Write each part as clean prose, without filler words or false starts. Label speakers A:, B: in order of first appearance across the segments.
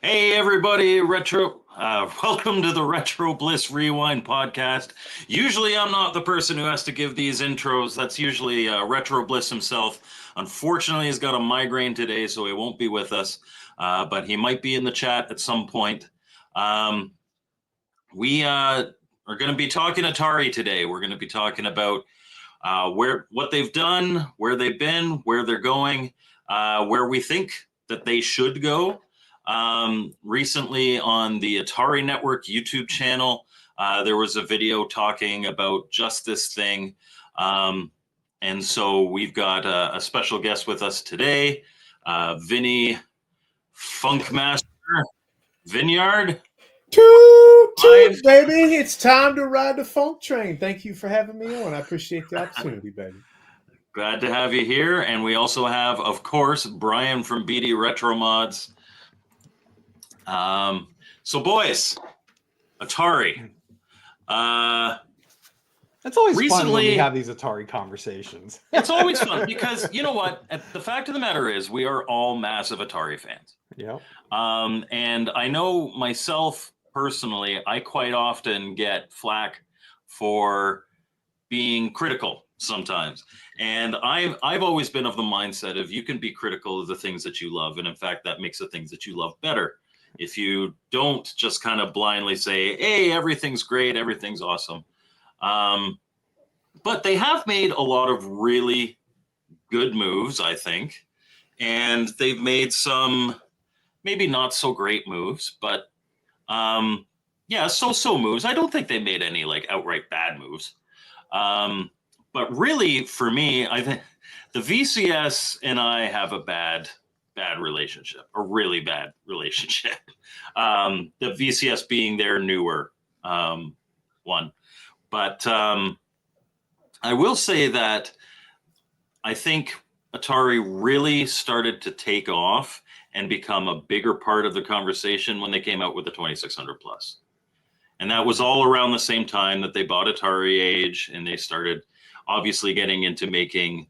A: Hey everybody, welcome to the Retro Bliss Rewind podcast. Usually I'm not the person who has to give these intros. That's usually Retro Bliss himself. Unfortunately, he's got a migraine today, so he won't be with us. But he might be in the chat at some point. We are going to be talking Atari today. We're going to be talking about what they've done, where they've been, where they're going, where we think that they should go. Recently on the Atari Network YouTube channel, there was a video talking about just this thing. And so we've got a special guest with us today, Vinny Funkmaster Vineyard.
B: Toot, toot, baby. It's time to ride the funk train. Thank you for having me on. I appreciate the opportunity, baby.
A: Glad to have you here. And we also have, of course, Brian from BD Retro Mods. So boys, Atari.
C: It's always fun when we have these Atari conversations.
A: It's always fun because you know what? The fact of the matter is we are all massive Atari fans.
C: Yeah.
A: And I know myself personally, I quite often get flack for being critical sometimes. And I've always been of the mindset of you can be critical of the things that you love. And in fact, that makes the things that you love better. If you don't just kind of blindly say, hey, everything's great, everything's awesome. But they have made a lot of really good moves, I think. And they've made some maybe not so great moves, but so moves. I don't think they made any like outright bad moves. But really, for me, I think the VCS and I have a bad relationship, a really bad relationship. The VCS being their newer one. But I will say that I think Atari really started to take off and become a bigger part of the conversation when they came out with the 2600 plus. And that was all around the same time that they bought Atari Age and they started obviously getting into making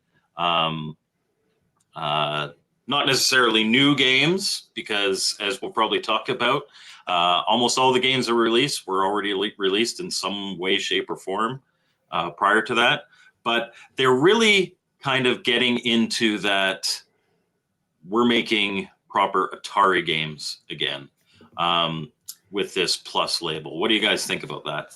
A: not necessarily new games, because as we'll probably talk about, almost all the games that were released were already released in some way, shape, or form prior to that. But they're really kind of getting into that we're making proper Atari games again with this Plus label. What do you guys think about that?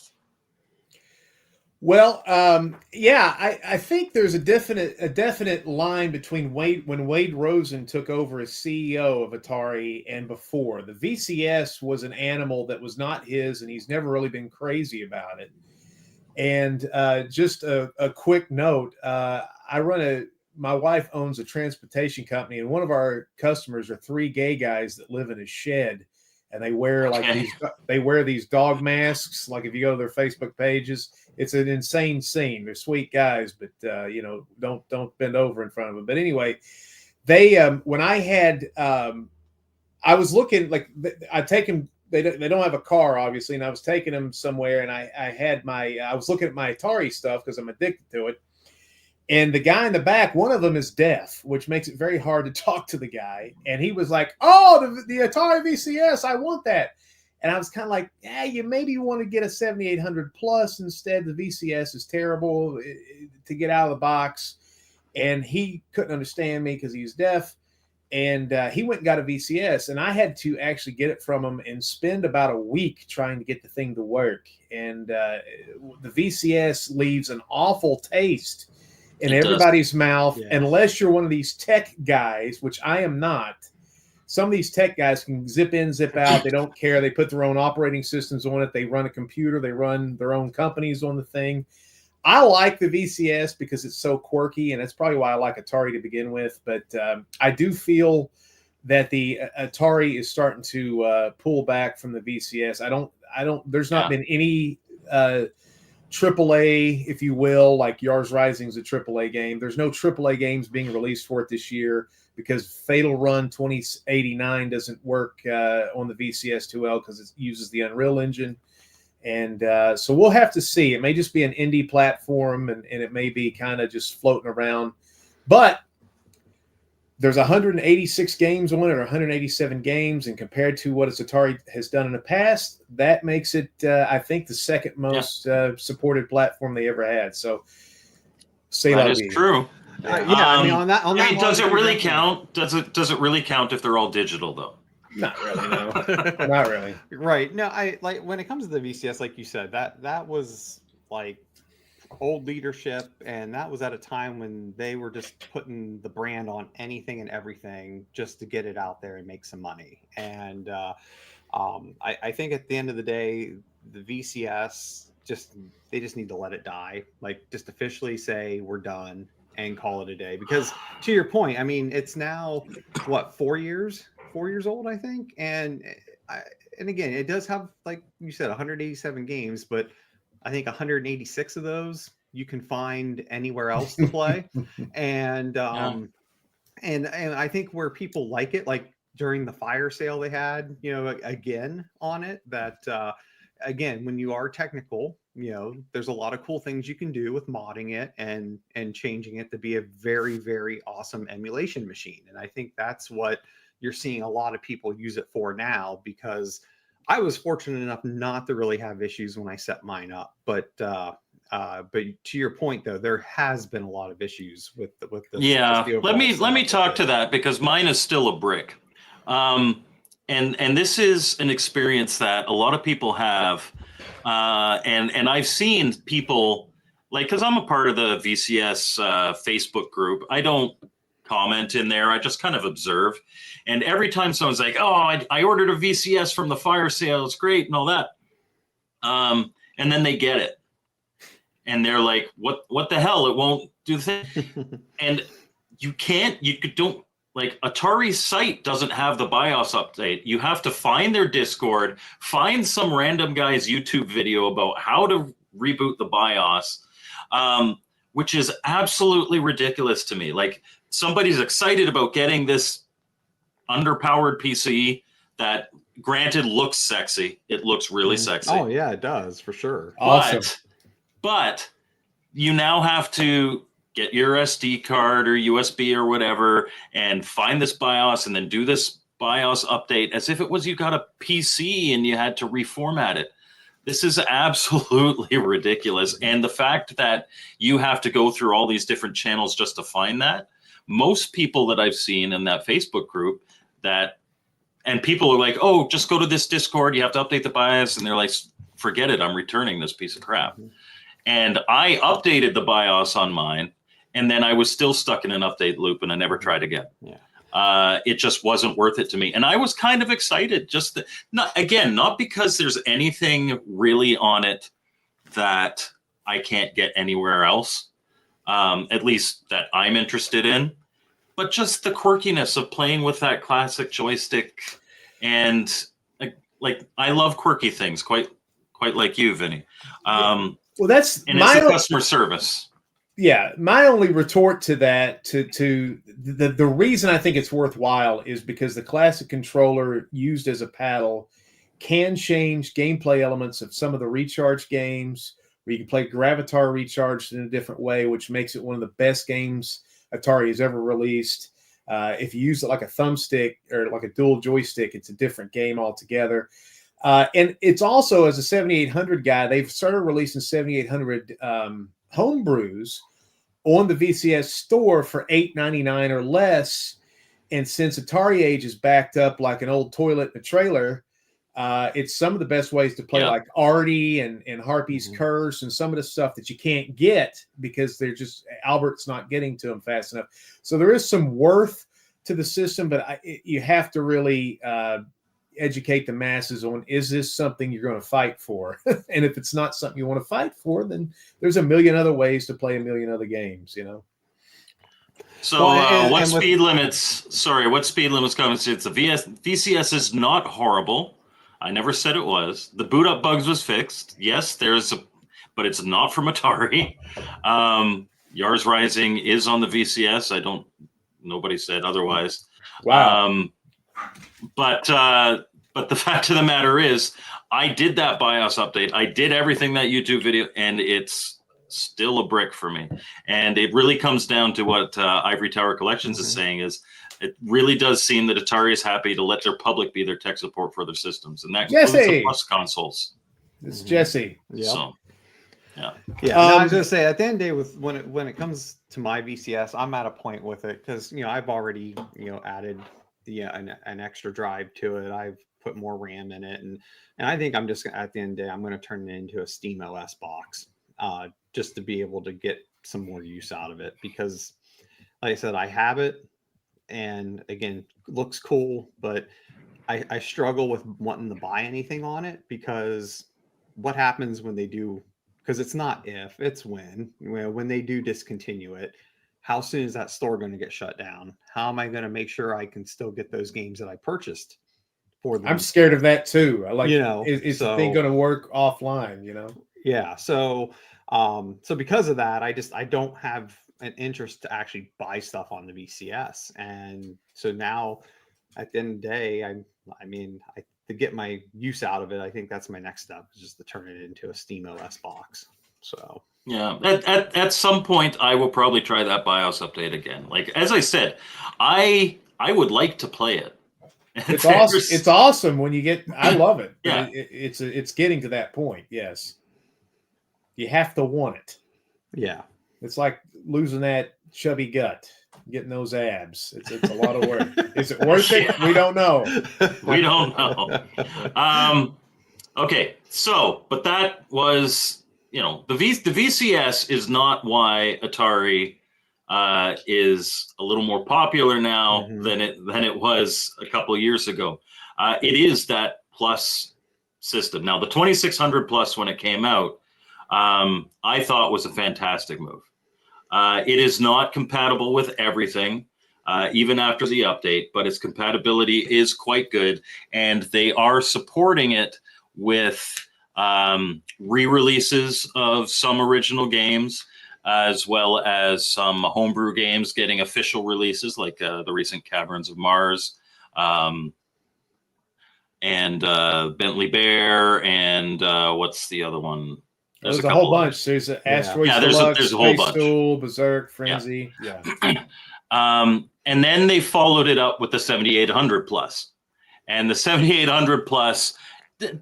B: Well, I think there's a definite line between when Wade Rosen took over as CEO of Atari and before. The VCS was an animal that was not his, and he's never really been crazy about it. And just a quick note, my wife owns a transportation company, and one of our customers are three gay guys that live in a shed. And they wear these dog masks. Like if you go to their Facebook pages, it's an insane scene. They're sweet guys, but don't bend over in front of them. But anyway, they when I had I was looking, like I take them. They don't have a car, obviously, and I was taking them somewhere, and I was looking at my Atari stuff because I'm addicted to it. And the guy in the back, one of them is deaf, which makes it very hard to talk to the guy. And he was like, oh, the Atari VCS, I want that. And I was kind of like, you maybe want to get a 7800 plus instead. The VCS is terrible to get out of the box. And he couldn't understand me because he's deaf. And he went and got a VCS. And I had to actually get it from him and spend about a week trying to get the thing to work. And the VCS leaves an awful taste in everybody's mouth, unless you're one of these tech guys, which I am not. Some of these tech guys can zip in, zip out. They don't care. They put their own operating systems on it. They run a computer. They run their own companies on the thing. I like the VCS because it's so quirky, and that's probably why I like Atari to begin with. But I do feel that the Atari is starting to pull back from the VCS. There's not been any AAA, if you will, like Yars Rising is a AAA game. There's no AAA games being released for it this year because Fatal Run 2089 doesn't work on the VCS too well because it uses the Unreal Engine. And so we'll have to see. It may just be an indie platform, and it may be kind of just floating around. But there's 186 games on it, or 187 games, and compared to what Atari has done in the past, that makes it, I think, the second most supported platform they ever had. So,
A: that is true.
C: I mean, on that,
A: does it really count? Does it really count if they're all digital though?
B: Not really, no. Not really.
C: Right. No, I like when it comes to the VCS, like you said, that was like old leadership, and that was at a time when they were just putting the brand on anything and everything just to get it out there and make some money. And I think at the end of the day, the VCS they just need to let it die. Like, just officially say we're done and call it a day. Because to your point, I mean, it's now what, 4 years old, I think. And again, it does have, like you said, 187 games, but I think 186 of those you can find anywhere else to play. And and I think where people like it, like during the fire sale they had, again on it, that again, when you are technical, there's a lot of cool things you can do with modding it and changing it to be a very, very awesome emulation machine. And I think that's what you're seeing a lot of people use it for now, because I was fortunate enough not to really have issues when I set mine up, but to your point though, there has been a lot of issues with the
A: let me talk to that, because mine is still a brick, and this is an experience that a lot of people have, and I've seen people, like, because I'm a part of the VCS Facebook group. I don't comment in there, I just kind of observe. And every time someone's like, oh, I ordered a VCS from the fire sale, it's great and all that, and then they get it and they're like, what the hell, it won't do the thing. And you don't, like, Atari's site doesn't have the BIOS update. You have to find their Discord, find some random guy's YouTube video about how to reboot the BIOS, which is absolutely ridiculous to me. Like, somebody's excited about getting this underpowered PC that, granted, looks sexy. It looks really sexy.
C: Oh yeah, it does, for sure.
B: Awesome.
A: But you now have to get your SD card or USB or whatever and find this BIOS and then do this BIOS update as if it was you got a PC and you had to reformat it. This is absolutely ridiculous. And the fact that you have to go through all these different channels just to find that, most people that I've seen in that Facebook group, and people are like, oh, just go to this Discord, you have to update the BIOS. And they're like, forget it, I'm returning this piece of crap. And I updated the BIOS on mine, and then I was still stuck in an update loop, and I never tried again. It just wasn't worth it to me. And I was kind of excited, not because there's anything really on it that I can't get anywhere else, at least that I'm interested in, but just the quirkiness of playing with that classic joystick. And like I love quirky things, quite like you, Vinny.
B: Well, it's
A: the customer service.
B: Yeah, my only retort to that, to the reason I think it's worthwhile, is because the classic controller used as a paddle can change gameplay elements of some of the Recharge games, where you can play Gravatar Recharged in a different way, which makes it one of the best games Atari has ever released. If you use it like a thumbstick or like a dual joystick, it's a different game altogether. And it's also, as a 7800 guy, they've started releasing 7800 homebrews on the VCS store for $8.99 or less. And since Atari Age is backed up like an old toilet in a trailer, it's some of the best ways to play, like Artie and Harpy's Curse and some of the stuff that you can't get because they're just, Albert's not getting to them fast enough. So there is some worth to the system, but you have to really educate the masses on, is this something you're going to fight for? And if it's not something you want to fight for, then there's a million other ways to play a million other games,
A: So what speed limits comments? It's the VCS is not horrible. I never said it was. The boot up bugs was fixed. Yes, but it's not from Atari. Yars Rising is on the VCS. Nobody said otherwise.
B: Wow.
A: But the fact of the matter is, I did that BIOS update. I did everything that YouTube video, and it's still a brick for me. And it really comes down to what Ivory Tower Collections is saying, is It really does seem that Atari is happy to let their public be their tech support for their systems, and that includes the Plus consoles.
B: It's Jesse.
C: Yeah.
A: So, yeah.
C: Yeah. No, I was gonna say, at the end of the day, with when it comes to my VCS, I'm at a point with it because I've already added an extra drive to it. I've put more RAM in it, and I think I'm just at the end of the day, I'm going to turn it into a Steam OS box, just to be able to get some more use out of it, because like I said, I have it, and again, looks cool, but I struggle with wanting to buy anything on it, because what happens when they do, because it's not if, it's when they do discontinue it, how soon is that store going to get shut down? How am I going to make sure I can still get those games that I purchased for them?
B: I'm scared of that too. I is
C: so,
B: the thing going to work offline,
C: Yeah. So because of that, I don't have an interest to actually buy stuff on the VCS. And so now at the end of the day, to get my use out of it, I think that's my next step, is just to turn it into a Steam OS box. So
A: yeah, at some point I will probably try that BIOS update again. Like, as I said, I would like to play it.
B: It's awesome. It's awesome when you get. I love it.
A: Yeah,
B: it's getting to that point. Yes, you have to want it.
C: Yeah,
B: it's like losing that chubby gut, getting those abs. It's a lot of work. Is it worth it? We don't know.
A: We don't know. Okay, so but that was the VCS is not why Atari is a little more popular now than it was a couple of years ago. It is that Plus system. Now, the 2600 Plus, when it came out, I thought was a fantastic move. It is not compatible with everything, even after the update, but its compatibility is quite good, and they are supporting it with re-releases of some original games, as well as some homebrew games getting official releases, like the recent Caverns of Mars, and Bentley Bear, and what's the other one?
B: There's a whole bunch. There's an Asteroid Deluxe,
A: there's a whole bunch.
B: Stool, Berserk, Frenzy. Yeah.
A: And then they followed it up with the 7800 Plus. And the 7800 Plus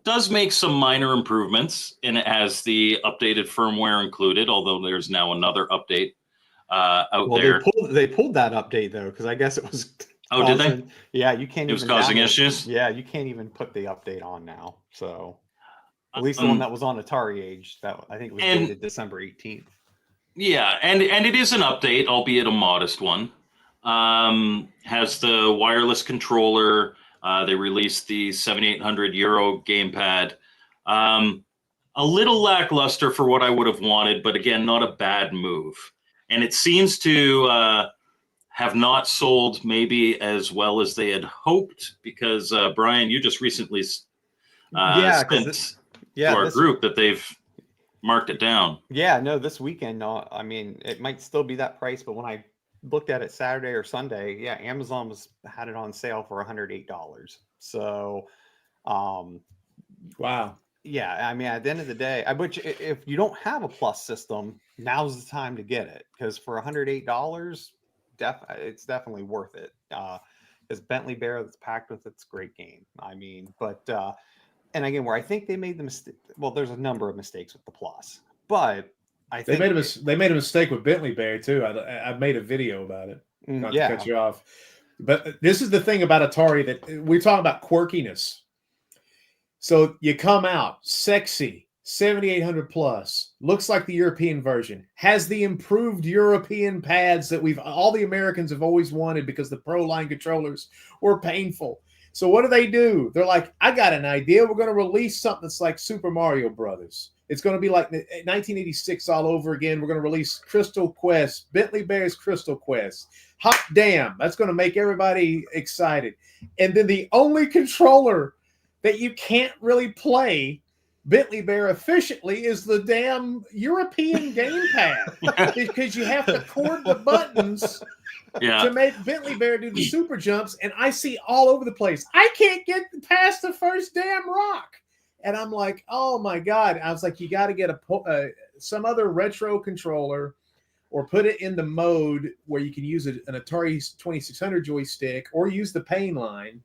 A: does make some minor improvements, and it has the updated firmware included, although there's now another update out there.
C: They pulled that update, though, because I guess it was
A: did they?
C: Yeah, you can't.
A: It was causing issues?
C: Yeah, you can't even put the update on now. So at least the one that was on Atari'S, that I think was dated December 18th.
A: Yeah, and it is an update, albeit a modest one. Has the wireless controller. They released the 7800 Euro gamepad. A little lackluster for what I would have wanted, but again, not a bad move. And it seems to have not sold maybe as well as they had hoped, because Brian, you just recently sent to our group that they've marked it down.
C: Yeah, no, this weekend, I mean, it might still be that price, but when I looked at it Saturday or Sunday, yeah, Amazon had it on sale for $108. So,
B: wow.
C: Yeah, I mean, at the end of the day, which if you don't have a Plus system, now's the time to get it, because for $108, it's definitely worth it. Because Bentley Bear that's packed with it's a great game. I mean, but and again, where I think they made the mistake. Well, there's a number of mistakes with the Plus, but I think
B: they made a mistake with Bentley Bear too. I made a video about it. Not to cut you off, but this is the thing about Atari, that we're talking about quirkiness. So you come out sexy, 7800 Plus, looks like the European version, has the improved European pads that all the Americans have always wanted, because the Pro line controllers were painful. So what do? They're like, I got an idea. We're going to release something that's like Super Mario Brothers. It's going to be like 1986 all over again. We're going to release Crystal Quest, Bentley Bear's Crystal Quest. Hot damn. That's going to make everybody excited. And then the only controller that you can't really play Bentley Bear efficiently is the damn European gamepad, because you have to cord the buttons to make Bentley Bear do the super jumps, and I see all over the place. I can't get past the first damn rock, and I'm like, oh my god! I was like, you got to get some other retro controller or put it in the mode where you can use an Atari 2600 joystick or use the pain line.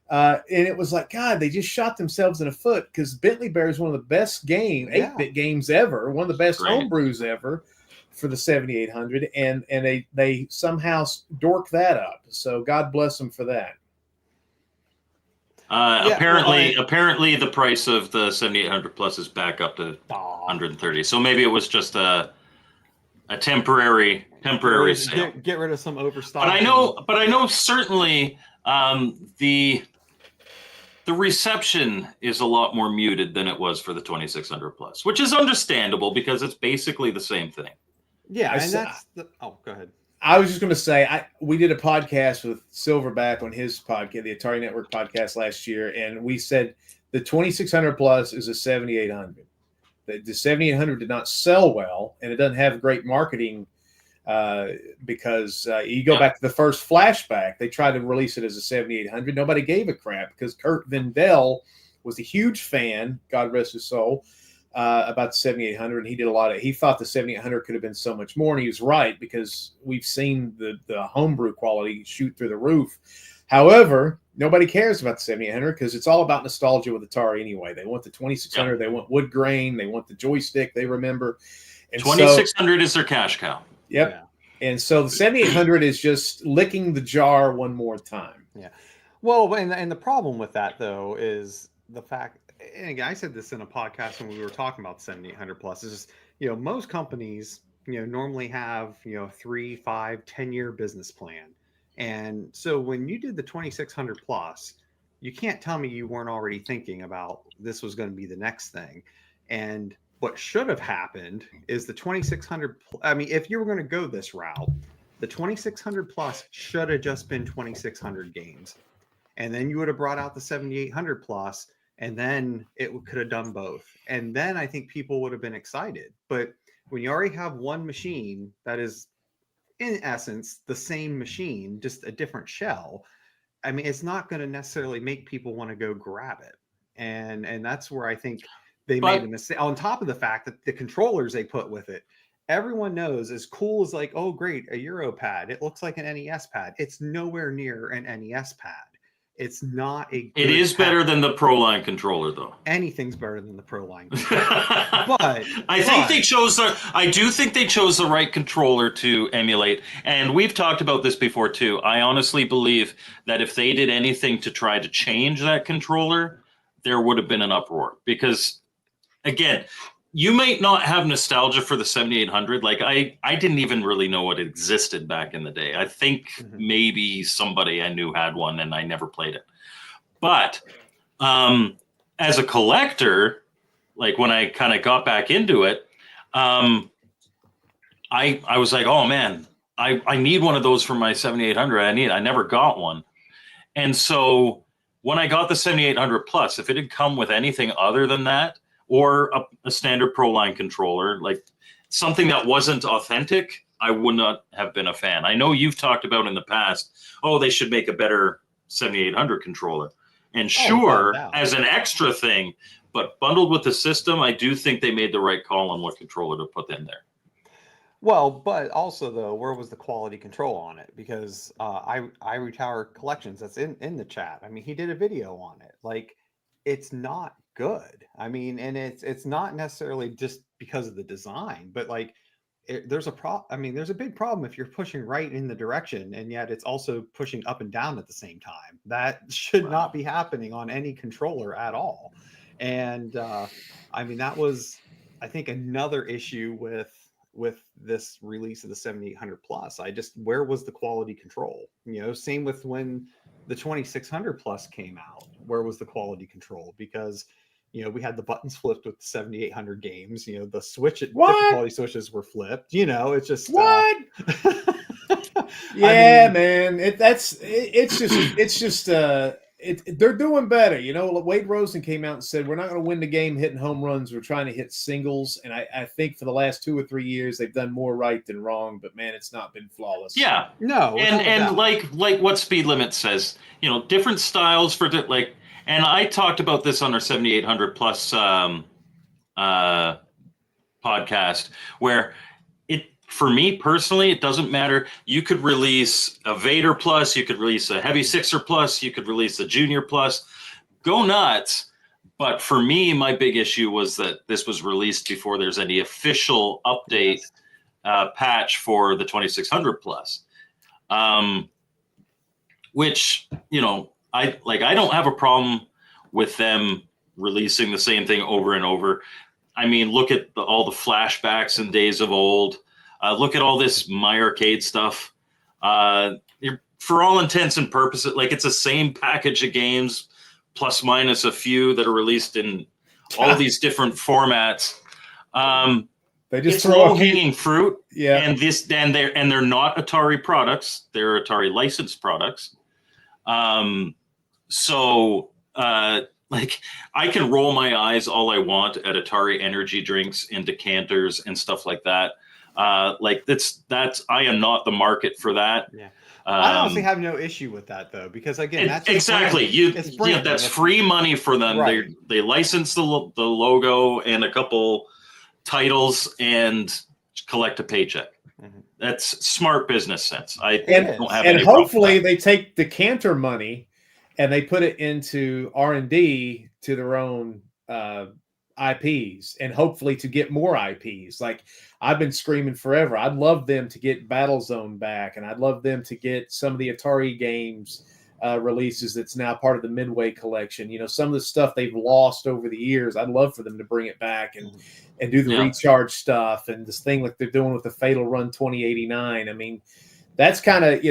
B: And it was like, God, they just shot themselves in the foot, because Bentley Bear is one of the best 8-bit games ever, one of the best homebrews ever for the 7800, and they somehow dork that up. So God bless them for that.
A: Apparently the price of the 7800 Plus is back up to 130. So maybe it was just a temporary sale.
C: Get rid of some overstock.
A: But I know certainly the reception is a lot more muted than it was for the 2600 Plus, which is understandable because it's basically the same thing.
C: Yeah, go ahead.
B: I was just going to say, we did a podcast with Silverback on his podcast, the Atari Network podcast last year, and we said the 2600 Plus is a 7800. The 7800 did not sell well, and it doesn't have great marketing because you go back to the first flashback, they tried to release it as a 7800. Nobody gave a crap because Kurt Vendel was a huge fan, God rest his soul, about the 7800, and he did he thought the 7800 could have been so much more, and he was right, because we've seen the homebrew quality shoot through the roof. However, nobody cares about the 7800 because it's all about nostalgia with Atari anyway. They want the 2600, they want wood grain, they want the joystick they remember. And
A: 2600 is their cash cow.
B: Yep. Yeah. And so the 7800 is just licking the jar one more time.
C: Yeah. Well, and the problem with that, though, is the fact, and again, I said this in a podcast when we were talking about the 7800 Plus, is just, most companies, normally have, 3, 5, 10-year business plan. And so when you did the 2600 Plus, you can't tell me you weren't already thinking about this was going to be the next thing. And what should have happened is the 2600. I mean, if you were going to go this route, the 2600 Plus should have just been 2600 games. And then you would have brought out the 7800 Plus, and then it could have done both. And then I think people would have been excited. But when you already have one machine that is, in essence, the same machine, just a different shell, I mean, it's not going to necessarily make people want to go grab it. And that's where I think they made a mistake. On top of the fact that the controllers they put with it, everyone knows, as cool as like, oh, great, a Euro pad. It looks like an NES pad. It's nowhere near an NES pad. It's not a good
A: It is
C: pad.
A: better than the ProLine controller, though.
C: Anything's better than the ProLine controller. But
A: I do think they chose the right controller to emulate. And we've talked about this before, too. I honestly believe that if they did anything to try to change that controller, there would have been an uproar. Because, again, you might not have nostalgia for the 7800. Like, I didn't even really know it existed back in the day. I think maybe somebody I knew had one and I never played it. But as a collector, like when I kind of got back into it, I was like, oh man, I need one of those for my 7800. I never got one. And so when I got the 7800 Plus, if it had come with anything other than that, or a standard ProLine controller, like something that wasn't authentic, I would not have been a fan. I know you've talked about in the past, oh, they should make a better 7800 controller. And sure, as an extra thing, but bundled with the system, I do think they made the right call on what controller to put in there.
C: Well, but also, though, where was the quality control on it? Because Ivory Tower Collections, that's in the chat. I mean, he did a video on it. Like, it's not good. I mean, and it's not necessarily just because of the design, but like there's a big problem if you're pushing right in the direction and yet it's also pushing up and down at the same time. That should not be happening on any controller at all. And I mean, that was, I think, another issue with this release of the 7800 Plus. Where was the quality control? Same with when the 2600 Plus came out. Where was the quality control? Because we had the buttons flipped with the 7800 games. The difficulty switches were flipped. It's just
B: what? Yeah, I mean, man. They're doing better. Wade Rosen came out and said, we're not going to win the game hitting home runs. We're trying to hit singles. And I think for the last 2 or 3 years, they've done more right than wrong. But man, it's not been flawless.
A: Yeah,
C: no.
A: And like what Speed Limit says, different styles for like. And I talked about this on our 7800 Plus podcast, where for me personally, it doesn't matter. You could release a Vader Plus, you could release a Heavy Sixer Plus, you could release a Junior Plus. Go nuts. But for me, my big issue was that this was released before there's any official update patch for the 2600 Plus. Which, I don't have a problem with them releasing the same thing over and over. I mean, look at all the flashbacks and days of old. Look at all this My Arcade stuff. For all intents and purposes, it's the same package of games, plus minus a few that are released in all these different formats.
B: They just
A: it's low-hanging fruit.
B: Yeah,
A: and they're not Atari products; they're Atari licensed products. I can roll my eyes all I want at Atari energy drinks and decanters and stuff like that. I am not the market for that.
C: Yeah. I honestly have no issue with that though, because again, that's
A: exactly that's free money for them. Right. They license the logo and a couple titles and collect a paycheck. Mm-hmm. That's smart business sense. And
B: hopefully they take decanter money and they put it into R&D to their own IPs, and hopefully to get more IPs. Like I've been screaming forever. I'd love them to get Battlezone back, and I'd love them to get some of the Atari games releases that's now part of the Midway collection. Some of the stuff they've lost over the years, I'd love for them to bring it back and do the recharge stuff and this thing like they're doing with the Fatal Run 2089. I mean, that's kind of,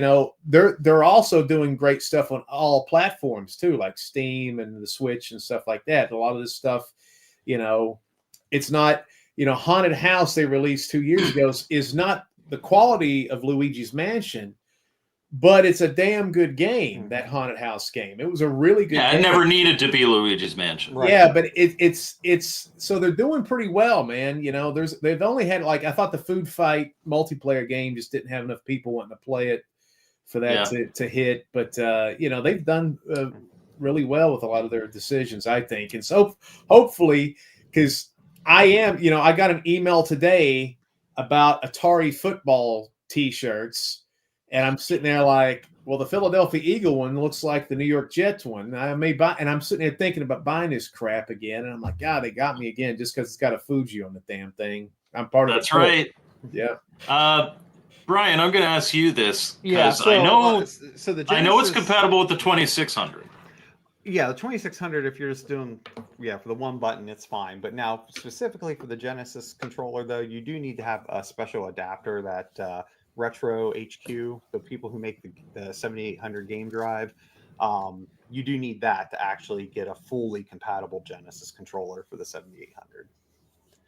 B: they're also doing great stuff on all platforms too, like Steam and the Switch and stuff like that. A lot of this stuff, it's not, Haunted House they released 2 years ago is not the quality of Luigi's Mansion, but it's a damn good game, that Haunted House game. It was a really good game.
A: It never needed to be Luigi's Mansion.
B: Right. Yeah, but it's so they're doing pretty well, man. They've only had I thought the Food Fight multiplayer game just didn't have enough people wanting to play it for that to hit. But they've done really well with a lot of their decisions, I think. And so hopefully, because I got an email today about Atari football T-shirts. And I'm sitting there well, the Philadelphia Eagle one looks like the New York Jets one. I may buy, and I'm sitting there thinking about buying this crap again. And I'm like, God, they got me again just because it's got a Fuji on the damn thing. I'm part of
A: That's right.
B: Yeah.
A: Brian, I'm going to ask you this
C: because
A: I know
C: I know
A: it's compatible with the 2600.
C: Yeah, the 2600. If you're just doing for the one button, it's fine. But now specifically for the Genesis controller, though, you do need to have a special adapter that. Retro HQ, the people who make the 7800 game drive, you do need that to actually get a fully compatible Genesis controller for the 7800.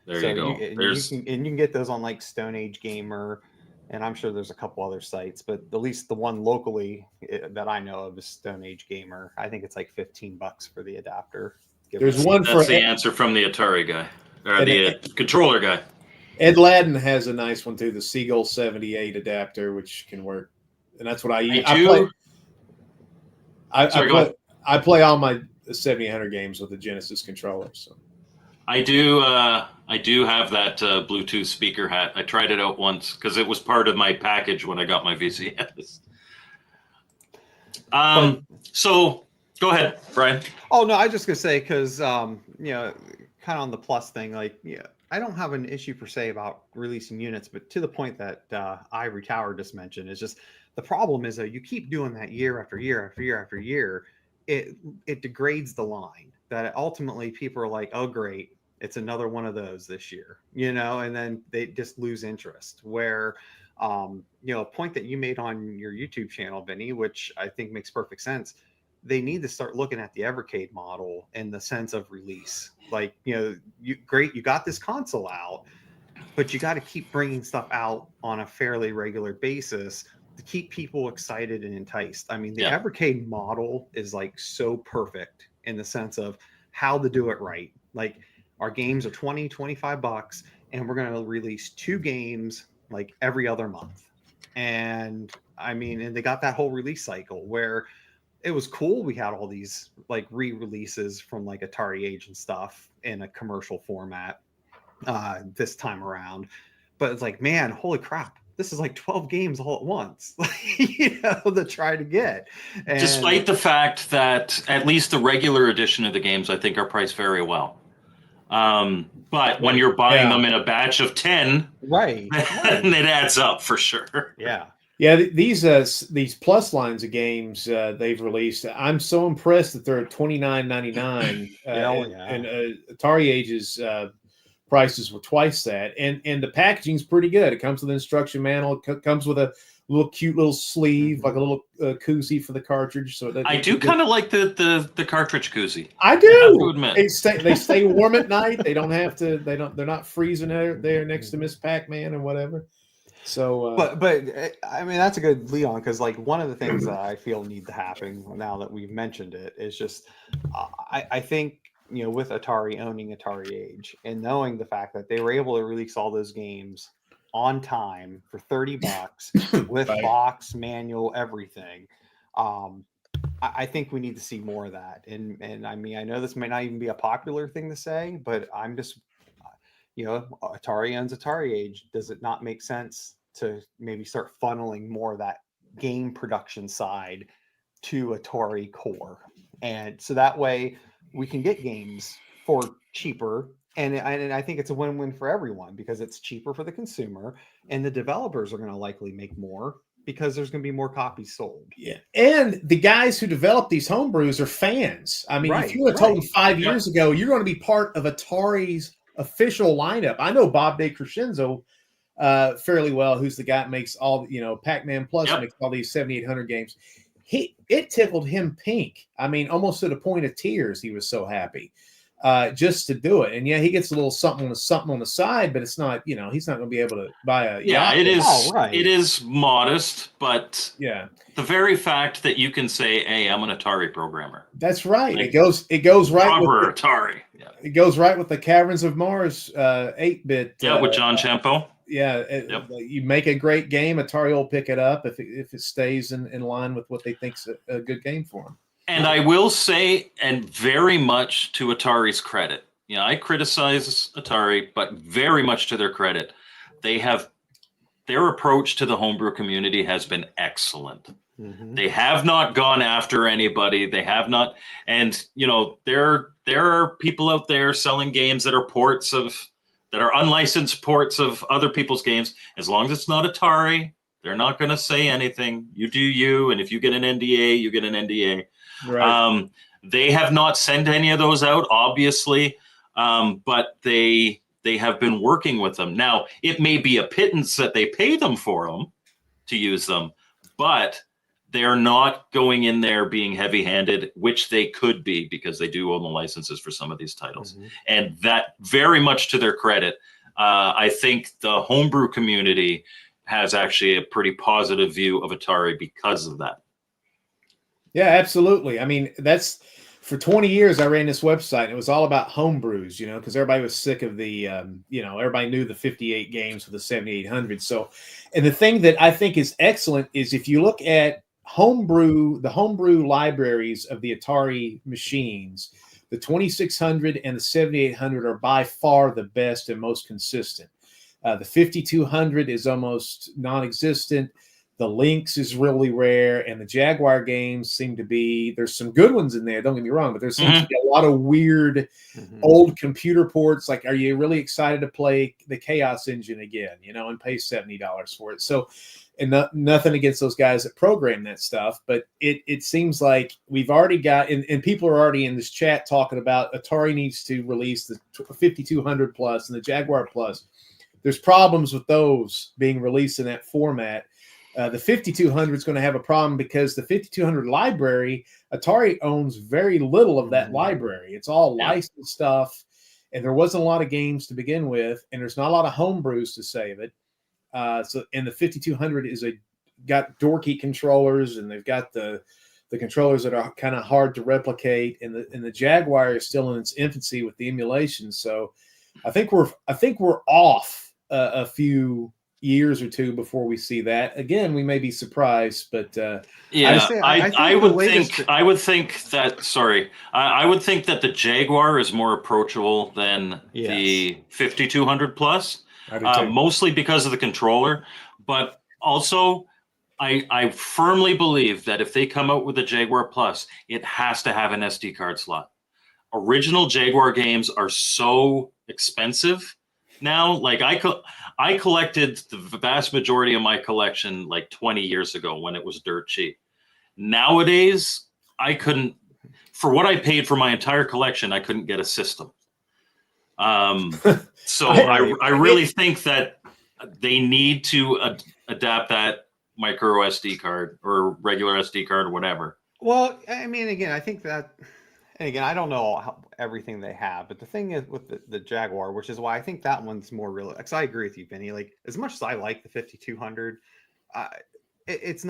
A: There you go.
C: You can get those on Stone Age Gamer, and I'm sure there's a couple other sites, but at least the one locally that I know of is Stone Age Gamer. I think it's $15 for the adapter.
B: There's one
A: That's the answer from the Atari guy or the controller guy.
B: Ed Ladden has a nice one too, the Seagull 78 adapter, which can work, and that's what I use. I play all my 7800 games with the Genesis controller. So
A: I do have that Bluetooth speaker hat. I tried it out once because it was part of my package when I got my VCS. So go ahead, Brian.
C: Oh no, I was just gonna say because kind of on the plus thing, I don't have an issue per se about releasing units, but to the point that Ivory Tower just mentioned is just the problem is that you keep doing that year after year after year after year, it degrades the line. That ultimately people are like, oh great, it's another one of those this year, and then they just lose interest. Where a point that you made on your YouTube channel, Vinny, which I think makes perfect sense. They need to start looking at the Evercade model in the sense of release. You got this console out, but you got to keep bringing stuff out on a fairly regular basis to keep people excited and enticed. I mean, the Evercade model is so perfect in the sense of how to do it right. Our games are $20-$25, and we're going to release 2 games every other month. And I mean, and they got that whole release cycle where it was cool. We had all these re-releases from Atari Age and stuff in a commercial format this time around. but it's like, man, holy crap, this is like 12 games all at once, to try to get. And
A: despite the fact that at least the regular edition of the games, I think, are priced very well. But when you're buying them in a batch of 10,
C: right.
A: then it adds up for sure.
C: Yeah.
B: Yeah, these plus lines of games they've released, I'm so impressed that they're at $29.99. And Atari Age's prices were twice that, and the packaging's pretty good. It comes with an instruction manual. It comes with a little cute little sleeve, like a little koozie for the cartridge. So
A: I do kind of like the cartridge koozie.
B: I do.
A: I have to admit.
B: They stay warm at night. They don't have to. They're not freezing there next to Miss Pac-Man or whatever. So,
C: but I mean, that's a good lead on, because like one of the things that I feel need to happen now that we've mentioned it is just I think, with Atari owning Atari Age and knowing the fact that they were able to release all those games on time for $30 with box, manual, everything. I think we need to see more of that. And I mean, I know this might not even be a popular thing to say, but I'm just, Atari owns Atari Age. Does it not make sense to maybe start funneling more of that game production side to Atari core? And so that way we can get games for cheaper. And I think it's a win-win for everyone, because it's cheaper for the consumer, and the developers are going to likely make more because there's going to be more copies sold.
B: Yeah, and the guys who develop these homebrews are fans. I mean, if you would have told them 5 years ago you're going to be part of Atari's official lineup. I know Bob DeCrescenzo fairly well, who's the guy that makes all, Pac-Man Plus makes all these 7,800 games. It tickled him pink. I mean, almost to the point of tears. He was so happy just to do it. And yeah, he gets a little something on the side, but it's not, he's not going to be able to buy a yacht.
A: It is. It is modest, but the very fact that you can say, "Hey, I'm an Atari programmer."
B: That's right. Like, it goes right with
A: Atari. Yeah.
B: It goes right with the Caverns of Mars 8-bit.
A: With John Champeau.
B: You make a great game, Atari will pick it up if it stays in line with what they think's a good game for them.
A: And I will say, and very much to Atari's credit, I criticize Atari, but very much to their credit, their approach to the homebrew community has been excellent. Mm-hmm. They have not gone after anybody. They have not, and there are people out there selling games that are unlicensed ports of other people's games. As long as it's not Atari, they're not going to say anything. You do you, and if you get an NDA, you get an NDA. Right. They have not sent any of those out, obviously, but they have been working with them. Now, it may be a pittance that they pay them for them to use them, but they're not going in there being heavy-handed, which they could be, because they do own the licenses for some of these titles. Mm-hmm. And that, very much to their credit, I think the homebrew community has actually a pretty positive view of Atari because of that.
B: Yeah, absolutely. I mean, that's for 20 years I ran this website, and it was all about homebrews, because everybody was sick of the, everybody knew the 58 games with the 7,800. So, and the thing that I think is excellent is if you look at the homebrew libraries of the Atari machines, the 2600 and the 7800 are by far the best and most consistent. The 5200 is almost non-existent. The Lynx is really rare, and the Jaguar games seem to be, there's some good ones in there, don't get me wrong, but there seems to be a lot of weird old computer ports. Like, are you really excited to play the Chaos Engine again, and pay $70 for it? So, and nothing against those guys that program that stuff, but it seems like we've already got, and people are already in this chat talking about Atari needs to release the 5200 Plus and the Jaguar Plus. There's problems with those being released in that format. The 5200 is going to have a problem because the 5200 library, Atari owns very little of that library. It's all licensed stuff, and there wasn't a lot of games to begin with, and there's not a lot of homebrews to save it. And the 5200 got dorky controllers, and they've got the controllers that are kind of hard to replicate, and the Jaguar is still in its infancy with the emulation. So I think we're off a few years or two before we see that again. We may be surprised, but I would think that the Jaguar is more approachable than the 5200 Plus. I do too.
A: Mostly because of the controller, but also I firmly believe that if they come out with a Jaguar Plus, it has to have an SD card slot. Original Jaguar games are so expensive now. Like I collected the vast majority of my collection like 20 years ago when it was dirt cheap. Nowadays, I couldn't, for what I paid for my entire collection, I couldn't get a system. So I really think that they need to adapt that micro SD card or regular SD card or whatever.
C: Well, I mean, again, I think that, and again, I don't know everything they have, but the thing is with the Jaguar, which is why I think that one's more real. Because I agree with you, Vinny. Like, as much as I like the 5200, it's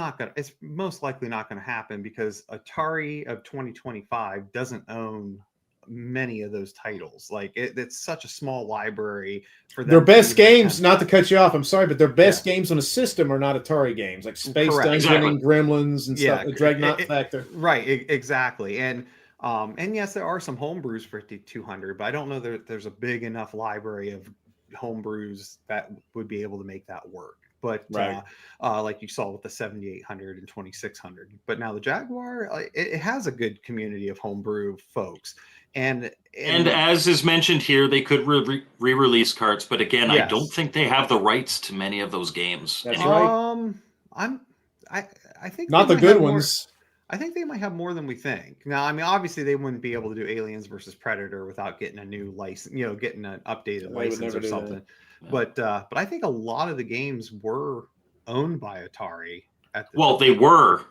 C: most likely not going to happen because Atari of 2025 doesn't own many of those titles. Like it's such a small library for them.
B: Their best games, not to cut you off, I'm sorry, but their best games on a system are not Atari games, like Space Dungeon and Gremlins and stuff, the Dreadnought Factor.
C: Right, exactly. And yes, there are some homebrews for 5200, but I don't know that there's a big enough library of homebrews that would be able to make that work. But like you saw with the 7800 and 2600. But now the Jaguar, it has a good community of homebrew folks. And
A: as is mentioned here, they could re-release carts, but again, I don't think they have the rights to many of those games.
B: That's right.
C: I think
B: not the good ones.
C: I think they might have more than we think. Now, I mean, obviously, they wouldn't be able to do Aliens versus Predator without getting a new license, getting an updated license or something. But I think a lot of the games were owned by Atari at the time.
A: They were.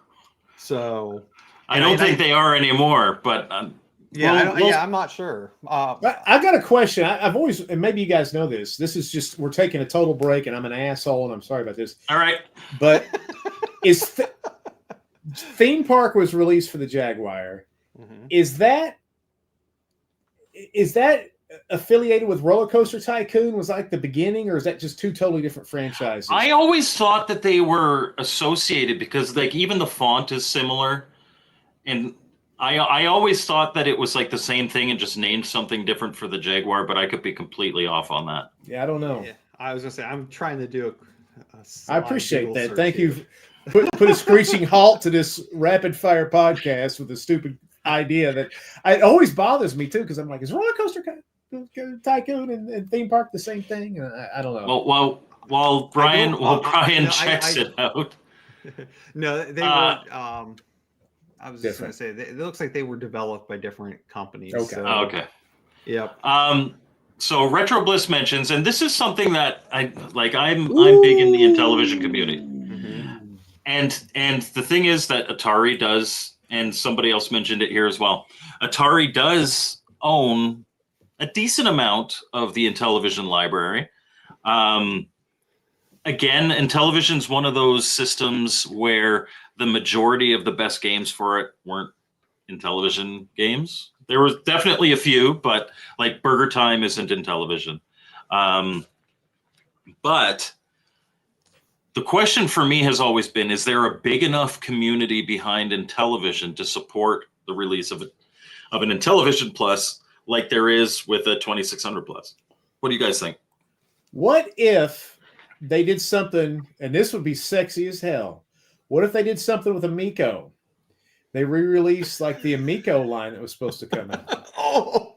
C: So
A: I don't think they are anymore, but
C: I'm not sure.
B: I've got a question. I've always, and maybe you guys know this. This is just, we're taking a total break, and I'm an asshole, and I'm sorry about this.
A: All right.
B: But Theme Park was released for the Jaguar. Mm-hmm. Is that affiliated with Roller Coaster Tycoon? Was like the beginning, or is that just two totally different franchises?
A: I always thought that they were associated because like even the font is similar, and I always thought that it was like the same thing and just named something different for the Jaguar, but I could be completely off on that.
B: Yeah, I don't know.
C: Yeah, I was gonna say I'm trying to do
B: I appreciate that. Thank you. Put a screeching halt to this rapid fire podcast with a stupid idea that it always bothers me too, because I'm like, is Roller Coaster Tycoon and Theme Park the same thing? I don't know.
A: Well, while Brian checks it out.
C: No, they were. I was just going to say, it looks like they were developed by different companies.
B: Okay.
C: So,
A: okay.
C: Yep.
A: So Retro Bliss mentions, and this is something that I'm big in the intellivision community. Mm-hmm. And the thing is that Atari does, and somebody else mentioned it here as well, Atari does own a decent amount of the intellivision library. Again, Intellivision's one of those systems where the majority of the best games for it weren't Intellivision games. There was definitely a few, but like Burger Time isn't Intellivision. But the question for me has always been, is there a big enough community behind Intellivision to support the release of an Intellivision Plus like there is with a 2600 Plus? What do you guys think?
B: What if they did something, and this would be sexy as hell. What if they did something with Amico? They re-released like the Amico line that was supposed to come out.
C: Oh,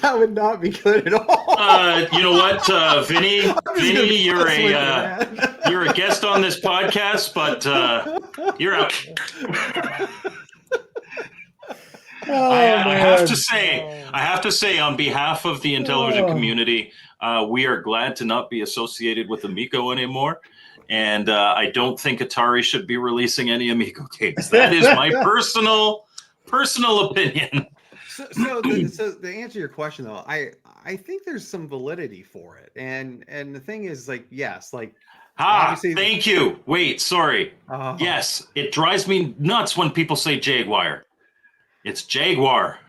C: that would not be good at all.
A: You know what, Vinny, you're a guest on this podcast, but you're out. I have to say, on behalf of the Intellivision community, we are glad to not be associated with Amico anymore. And I don't think Atari should be releasing any Amico games. That is my personal opinion.
C: So to answer your question, though, I think there's some validity for it. And the thing is, like, yes, like, obviously.
A: Thank you. Wait, sorry. Yes, it drives me nuts when people say Jaguar. It's Jaguar.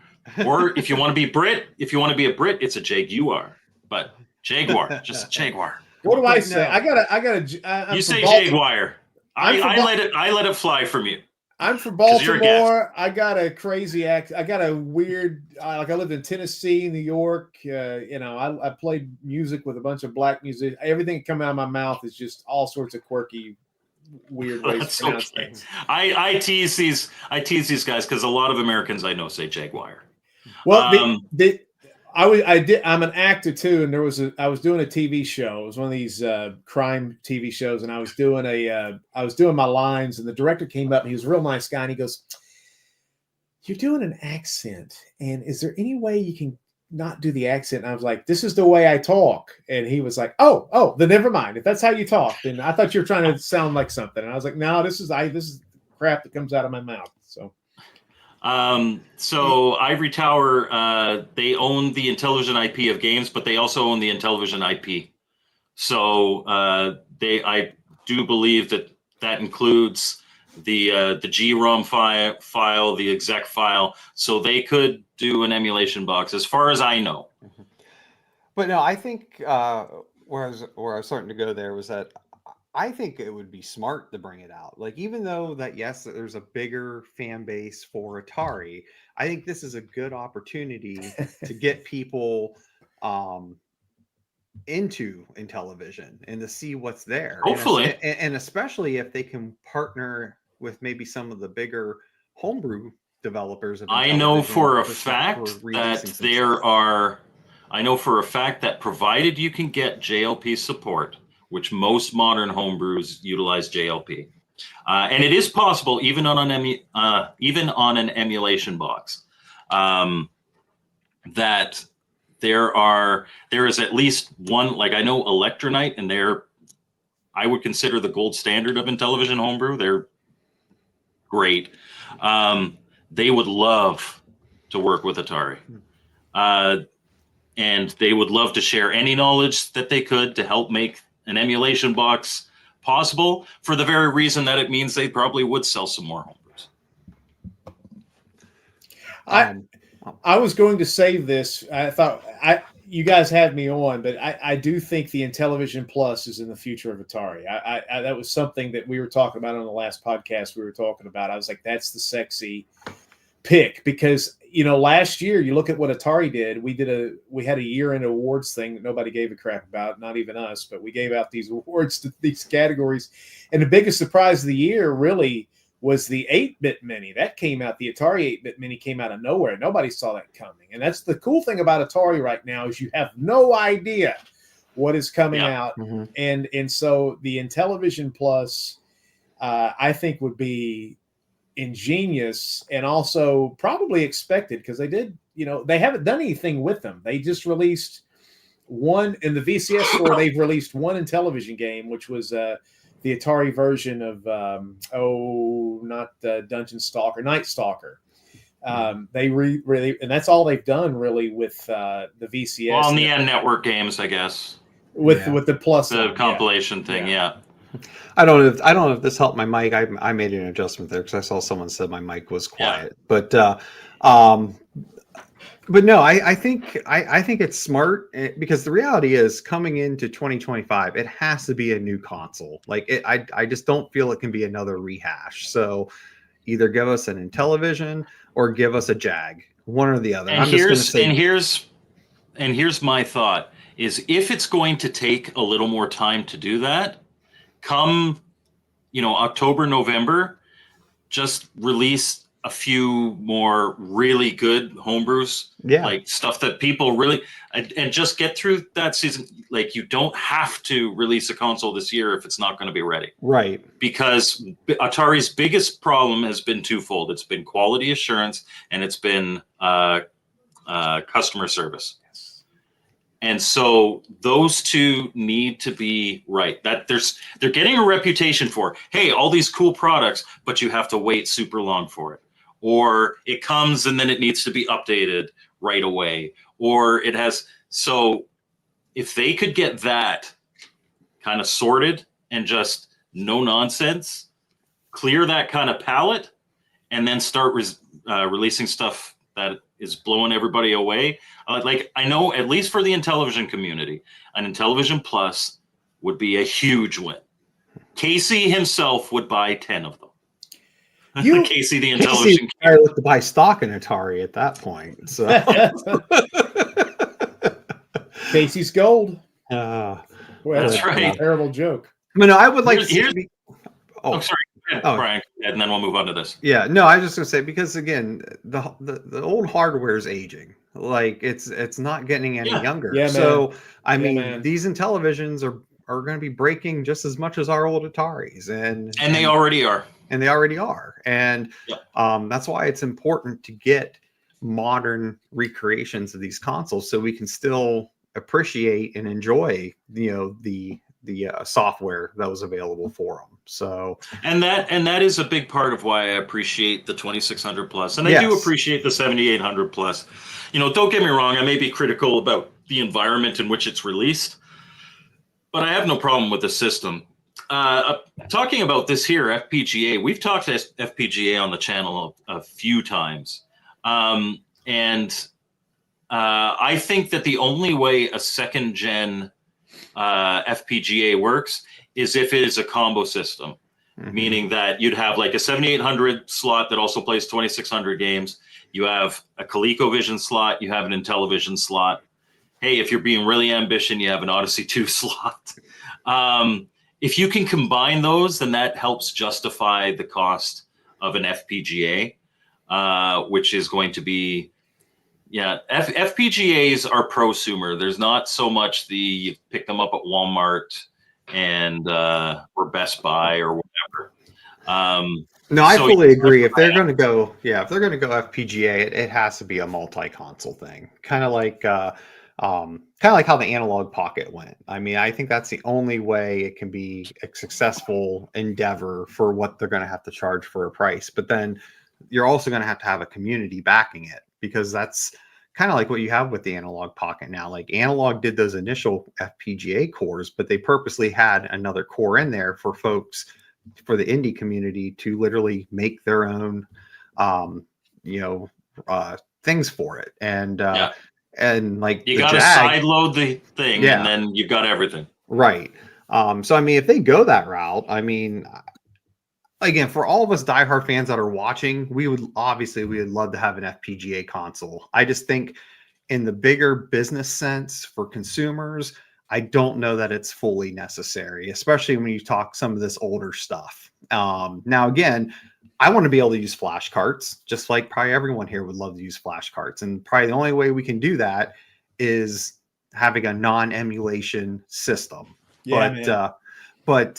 A: Or if you want to be a Brit, it's a Jaguar. But Jaguar, just Jaguar.
B: What do I say? No. I gotta.
A: You say Jaguar. I let it fly from you.
B: I'm from
A: 'Cause you're a guest.
B: Baltimore. I got a crazy act. I got a weird. Like I lived in Tennessee, New York. I played music with a bunch of black music. Everything coming out of my mouth is just all sorts of quirky, weird ways
A: That's
B: to pronounce
A: okay.
B: things.
A: I tease these guys because a lot of Americans I know say jaguar.
B: Well, I'm an actor too, and I was doing a TV show. It was one of these crime TV shows, and I was doing my lines, and the director came up, and he was a real nice guy, and he goes, "You're doing an accent, and is there any way you can not do the accent?" And I was like, "This is the way I talk," and he was like, "Oh, then never mind. If that's how you talk, then I thought you were trying to sound like something." And I was like, "No, this is crap that comes out of my mouth."
A: So Ivory Tower, they own the Intellivision IP of games, but they also own the Intellivision IP. So I do believe that includes the GROM file, the exec file. So they could do an emulation box, as far as I know.
C: But no, I think where I was starting to go there was that I think it would be smart to bring it out. Like, even though that, yes, there's a bigger fan base for Atari, I think this is a good opportunity to get people into Intellivision and to see what's there.
A: Hopefully.
C: And especially if they can partner with maybe some of the bigger homebrew developers of Intellivision.
A: I know for a fact that provided you can get JLP support, which most modern homebrews utilize JLP, and it is possible even on an emulation box, that there is at least one. Like, I know Electronite, and I would consider the gold standard of Intellivision homebrew. They're great. They would love to work with Atari. And they would love to share any knowledge that they could to help make an emulation box possible, for the very reason that it means they probably would sell some more homebrews.
B: I was going to save this. I thought you guys had me on, but I do think the Intellivision Plus is in the future of Atari. That was something that we were talking about on the last podcast. We were talking about. I was like, that's the sexy pick, because last year, you look at what Atari did. We had a year-end awards thing that nobody gave a crap about, not even us, but we gave out these awards to these categories. And the biggest surprise of the year really was the 8-bit mini. That came out, the Atari 8-bit mini came out of nowhere. Nobody saw that coming. And that's the cool thing about Atari right now, is you have no idea what is coming out.
C: Mm-hmm.
B: And so the Intellivision Plus, I think, would be ingenious and also probably expected, because they haven't done anything with them. They just released one in the VCS store. They've released one Intellivision game, which was the Atari version of Dungeon Stalker, Night Stalker. They really, and that's all they've done really with the VCS.
A: Well, on the end network games, I guess,
B: with the plus
A: the compilation thing. Yeah.
C: I don't know if this helped my mic. I made an adjustment there because I saw someone said my mic was quiet. Yeah. But no, I think it's smart, because the reality is, coming into 2025, it has to be a new console. Like, I just don't feel it can be another rehash. So either give us an Intellivision or give us a Jag, one or the other.
A: And here's my thought: is if it's going to take a little more time to do that, come October, November, just release a few more really good homebrews, like stuff that people really, and just get through that season. Like, you don't have to release a console this year if it's not going to be ready.
C: Right.
A: Because Atari's biggest problem has been twofold. It's been quality assurance, and it's been customer service. And so those two need to be right. They're getting a reputation for, hey, all these cool products, but you have to wait super long for it. Or it comes and then it needs to be updated right away. Or it has, so if they could get that kind of sorted and just no nonsense, clear that kind of palette, and then start releasing stuff that is blowing everybody away. Like, I know, at least for the Intellivision community, an Intellivision Plus would be a huge win. Casey himself would buy 10 of them. Casey the
C: Casey
A: Intellivision.
C: I looked to buy stock in Atari at that point. So
B: Casey's gold.
A: That's
B: Well,
A: right.
B: Terrible joke.
C: No, I would like to
A: Here's-
C: see.
A: Oh, sorry, go ahead, Brian, and then we'll move on to this.
C: Yeah, no, I was just gonna say, because again, the old hardware is aging. Like it's not getting any younger.
B: Yeah, man.
C: So I mean,
B: man.
C: these Intellivisions are going to be breaking just as much as our old Ataris, and
A: they already are.
C: And they already are. And
A: Yep.
C: that's why it's important to get modern recreations of these consoles so we can still appreciate and enjoy, you know, the software that was available for them. So
A: And that is a big part of why I appreciate the 2600 plus, and I do appreciate the 7800 plus. You know, don't get me wrong, I may be critical about the environment in which it's released, but I have no problem with the system. Talking about this here, FPGA, we've talked FPGA on the channel a few times, and I think that the only way a second gen FPGA works is if it is a combo system, meaning that you'd have like a 7800 slot that also plays 2600 games. You have a ColecoVision slot, you have an Intellivision slot. Hey, if you're being really ambitious, you have an Odyssey 2 slot. If you can combine those, then that helps justify the cost of an FPGA, which is going to be, FPGAs are prosumer. There's not so much you pick them up at Walmart and or Best Buy or whatever.
C: No, I fully agree. If they're going to go, FPGA, it has to be a multi-console thing, kind of like how the analog pocket went. I mean, I think that's the only way it can be a successful endeavor for what they're going to have to charge for a price. But then you're also going to have a community backing it, because that's kind of like what you have with the analog pocket now. Like Analog did those initial FPGA cores, but they purposely had another core in there for folks, for the indie community, to literally make their own, things for it. And like
A: you got to side load the thing, and then you've got everything.
C: Right. So I mean, if they go that route, I mean, again, for all of us diehard fans that are watching, we would love to have an FPGA console. I just think in the bigger business sense for consumers, I don't know that it's fully necessary, especially when you talk some of this older stuff. Now, again, I want to be able to use flash carts, just like probably everyone here would love to use flash carts. And probably the only way we can do that is having a non-emulation system.
B: Yeah,
C: but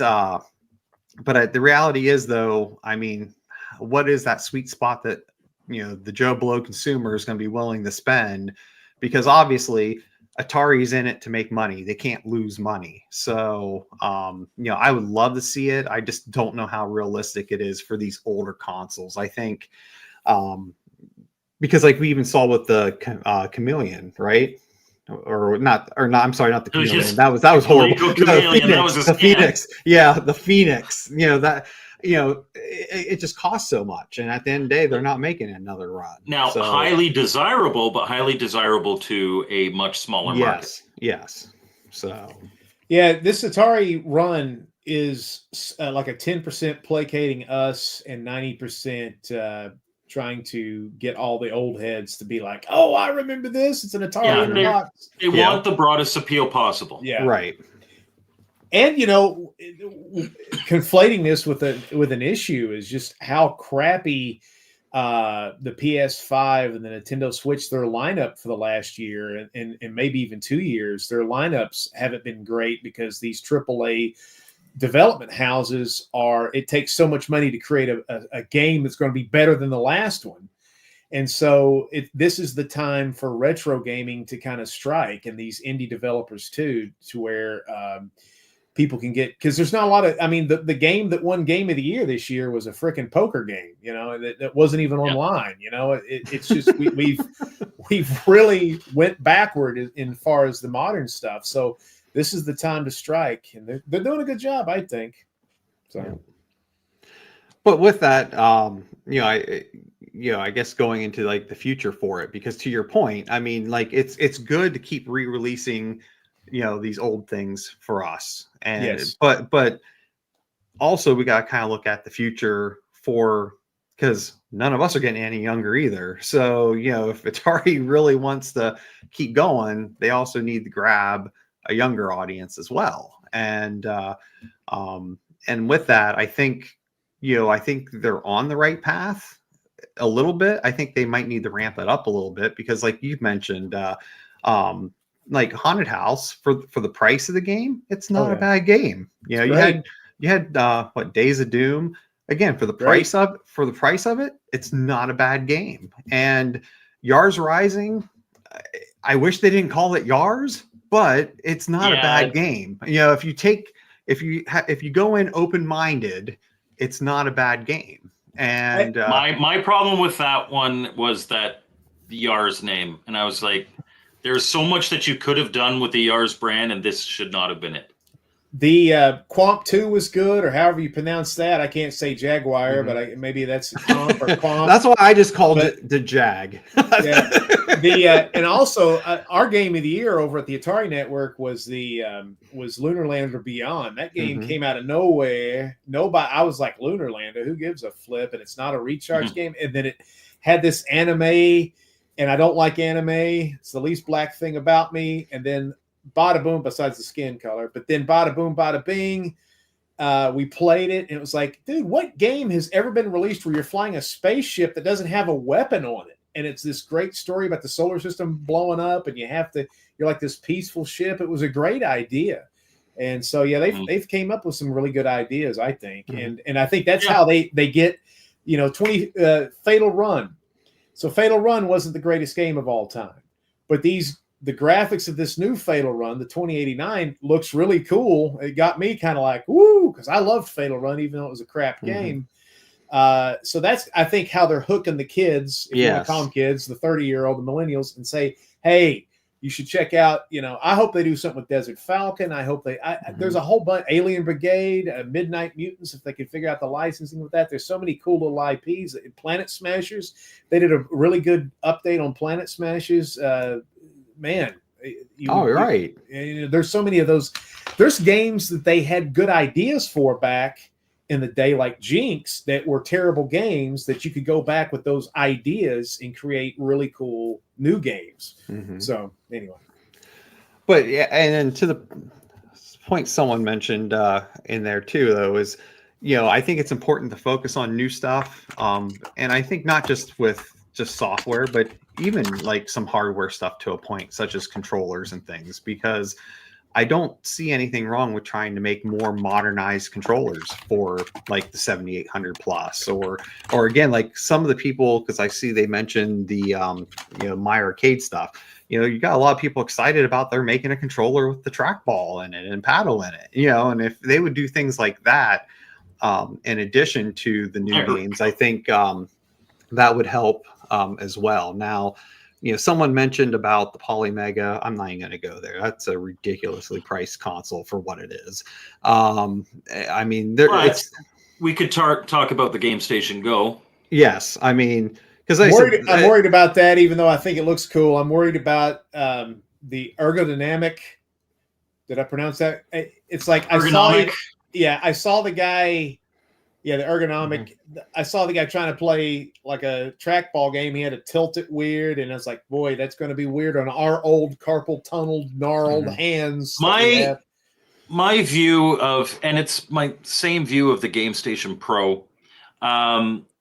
C: the reality is, though, I mean, what is that sweet spot that, you know, the Joe Blow consumer is going to be willing to spend? Because obviously Atari's in it to make money. They can't lose money. So, I would love to see it. I just don't know how realistic it is for these older consoles. I think, because like we even saw with the Chameleon, right? I'm sorry, not the Chameleon. That was horrible. The Phoenix. Yeah, the Phoenix. It just costs so much, and at the end of the day, they're not making another run.
A: Now, highly desirable, but highly desirable to a much smaller market.
C: Yes. So,
B: yeah, this Atari run is like a 10% placating us and 90% trying to get all the old heads to be like, oh, I remember this. It's an Atari in a box.
A: They want the broadest appeal possible.
B: Yeah.
C: Right.
B: And, conflating this with an issue is just how crappy the PS5 and the Nintendo Switch, their lineup for the last year and maybe even 2 years, their lineups haven't been great because these AAA development houses it takes so much money to create a game that's going to be better than the last one. And so this is the time for retro gaming to kind of strike, and these indie developers too, to where people can get, because there's not a lot of, I mean, the game that won Game of the Year this year was a freaking poker game, that wasn't even online. It's just we've really went backward in far as the modern stuff. So this is the time to strike, and they're doing a good job, I think. So,
C: but with that, I guess going into like the future for it, because to your point, I mean, like it's good to keep re-releasing, these old things for us, and yes. but also we got to kind of look at the future for because none of us are getting any younger either. So, if Atari really wants to keep going, they also need to grab a younger audience as well. And with that, I think they're on the right path a little bit. I think they might need to ramp it up a little bit because, like you've mentioned, like Haunted House for the price of the game, it's not a bad game. You had what, Days of Doom, again, for the price of it, it's not a bad game. And Yars Rising, I wish they didn't call it Yars, but it's not a bad game. If you go in open-minded, it's not a bad game. And
A: my problem with that one was that the Yars name, and I was like, there's so much that you could have done with the Yars brand, and this should not have been it.
B: The Quamp 2 was good, or however you pronounce that. I can't say Jaguar, but maybe that's Quamp or Quamp.
C: That's why I just called it the Jag.
B: And also our game of the year over at the Atari Network was Lunar Lander Beyond. That game came out of nowhere. I was like, Lunar Lander, who gives a flip? And it's not a recharge game. And then it had this anime, and I don't like anime. It's the least black thing about me. And then bada boom, besides the skin color, but then bada boom, bada bing. We played it, and it was like, dude, what game has ever been released where you're flying a spaceship that doesn't have a weapon on it? And it's this great story about the solar system blowing up, and you're like this peaceful ship. It was a great idea. And so, they've came up with some really good ideas, I think. And I think that's how they get, 20 Fatal Run. So Fatal Run wasn't the greatest game of all time, but the graphics of this new Fatal Run, the 2089, looks really cool. It got me kind of like, woo, because I loved Fatal Run, even though it was a crap game. So that's, I think, how they're hooking the kids, if you want to call them kids, the 30-year-old, the millennials, and say, hey, you should check out, I hope they do something with Desert Falcon. I hope there's a whole bunch, Alien Brigade, Midnight Mutants, if they could figure out the licensing with that. There's so many cool little IPs. Planet Smashers, they did a really good update on Planet Smashers. Man. There's so many of those. There's games that they had good ideas for back in the day, like Jinx, that were terrible games that you could go back with those ideas and create really cool new games. So anyway,
C: but and then to the point someone mentioned in there too, though, is I think it's important to focus on new stuff, and I think not just with just software, but even like some hardware stuff to a point, such as controllers and things, because I don't see anything wrong with trying to make more modernized controllers for like the 7800 plus, or again, like some of the people, because I see they mentioned the My Arcade stuff. You got a lot of people excited about they're making a controller with the trackball in it and paddle in it, and if they would do things like that, in addition to the new games, I think that would help as well. Now, someone mentioned about the Polymega. I'm not even going to go there. That's a ridiculously priced console for what it is. I mean,
A: we could talk about the Game Station Go.
C: Yes, I mean, because
B: I'm worried about that, even though I think it looks cool. I'm worried about the ergodynamic. Did I pronounce that? It's like ergonomic. I saw the guy. Yeah, the ergonomic. I saw the guy trying to play like a trackball game. He had to tilt it weird, and I was like, boy, that's going to be weird on our old carpal tunnel gnarled hands.
A: My view of, and it's my same view of the Game Station Pro,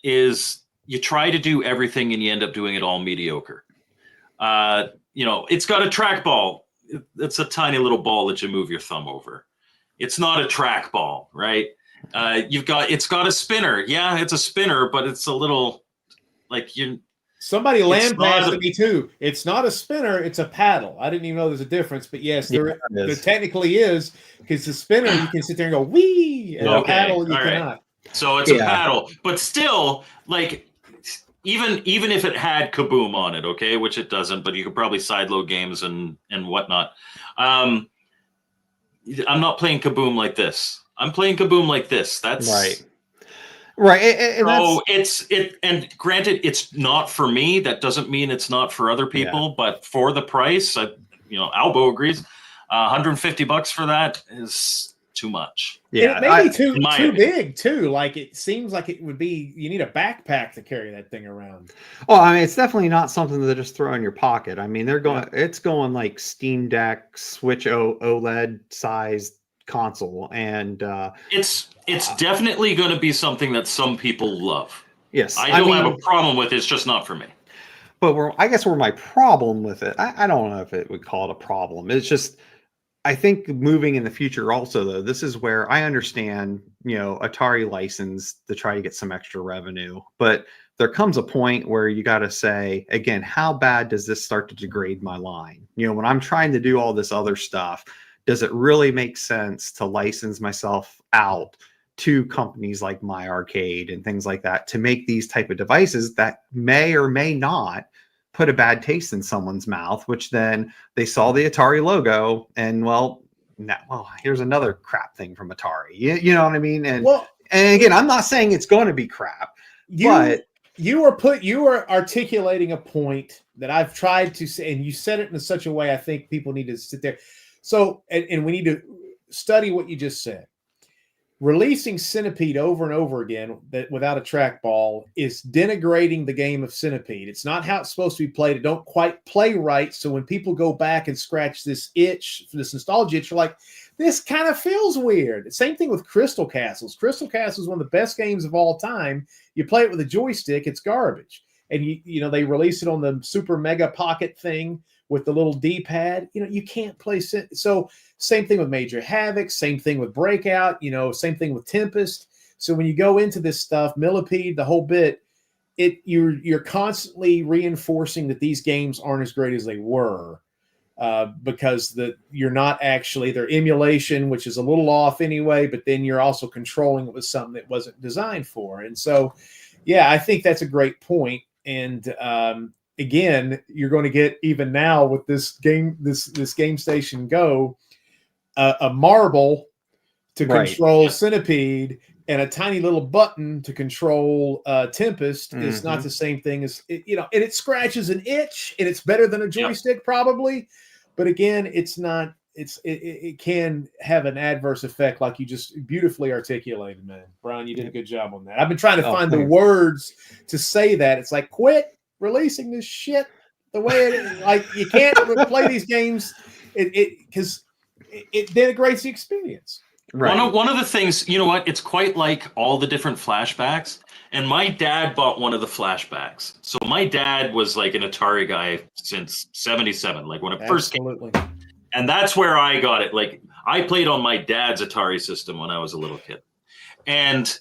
A: is you try to do everything and you end up doing it all mediocre. It's got a trackball. It's a tiny little ball that you move your thumb over. It's not a trackball, right? It's got a spinner. Yeah, it's a spinner, but it's a little like
B: somebody lambasted me too. It's not a spinner, it's a paddle. I didn't even know there's a difference, but yes, there technically is, because the spinner you can sit there and go wee, and a paddle you cannot. Right.
A: So it's a paddle, but still, like even if it had Kaboom on it, okay, which it doesn't, but you could probably sideload games and whatnot. I'm not playing Kaboom like this. I'm playing Kaboom like this. That's
C: right.
A: And granted, it's not for me. That doesn't mean it's not for other people. But for the price, Albo agrees. $150 for that is too much.
B: Yeah, it may be too
A: opinion.
B: big too. Like it seems like it would be. You need a backpack to carry that thing around.
C: Well, I mean, it's definitely not something to just throw in your pocket. I mean, they're going. Yeah. It's going like Steam Deck, Switch OLED sized console, and
A: it's definitely going to be something that some people love.
C: Yes,
A: I don't have a problem with it. It's just not for me.
C: But I guess where my problem with it, I don't know if it would call it a problem. It's just, I think moving in the future also, though, this is where I understand, Atari license to try to get some extra revenue. But there comes a point where you got to say, again, how bad does this start to degrade my line? When I'm trying to do all this other stuff, does it really make sense to license myself out to companies like My Arcade and things like that to make these type of devices that may or may not put a bad taste in someone's mouth, which then they saw the Atari logo and here's another crap thing from Atari. You know what I mean? And again, I'm not saying it's going to be crap, but
B: you are articulating a point that I've tried to say, and you said it in such a way I think people need to sit there. So, and we need to study what you just said. Releasing Centipede over and over again without a trackball is denigrating the game of Centipede. It's not how it's supposed to be played. It don't quite play right. So when people go back and scratch this itch, this nostalgia itch, you're like, this kind of feels weird. Same thing with Crystal Castles. Crystal Castles is one of the best games of all time. You play it with a joystick, it's garbage. And they release it on the Super Mega Pocket thing with the little D-pad. You can't play. So same thing with Major Havoc, same thing with Breakout, same thing with Tempest. So when you go into this stuff, Millipede, the whole bit, you're constantly reinforcing that these games aren't as great as they were because you're not actually, they're emulation, which is a little off anyway, but then you're also controlling it with something that wasn't designed for. And so, yeah, I think that's a great point. And again, you're going to get even now with this game, this Game Station Go, a marble to control Centipede and a tiny little button to control Tempest is not the same thing as and it scratches an itch and it's better than a joystick probably, but again, it's not. It can have an adverse effect, like you just beautifully articulated, man. Brian, you did a good job on that. I've been trying to find the words to say that. It's like, quit releasing this shit the way it is. Like, you can't play these games because it denigrates the experience.
A: Right. One of the things, it's quite like all the different flashbacks. And my dad bought one of the flashbacks. So my dad was like an Atari guy since 77, like when it first came. And that's where I got it. Like, I played on my dad's Atari system when I was a little kid. And,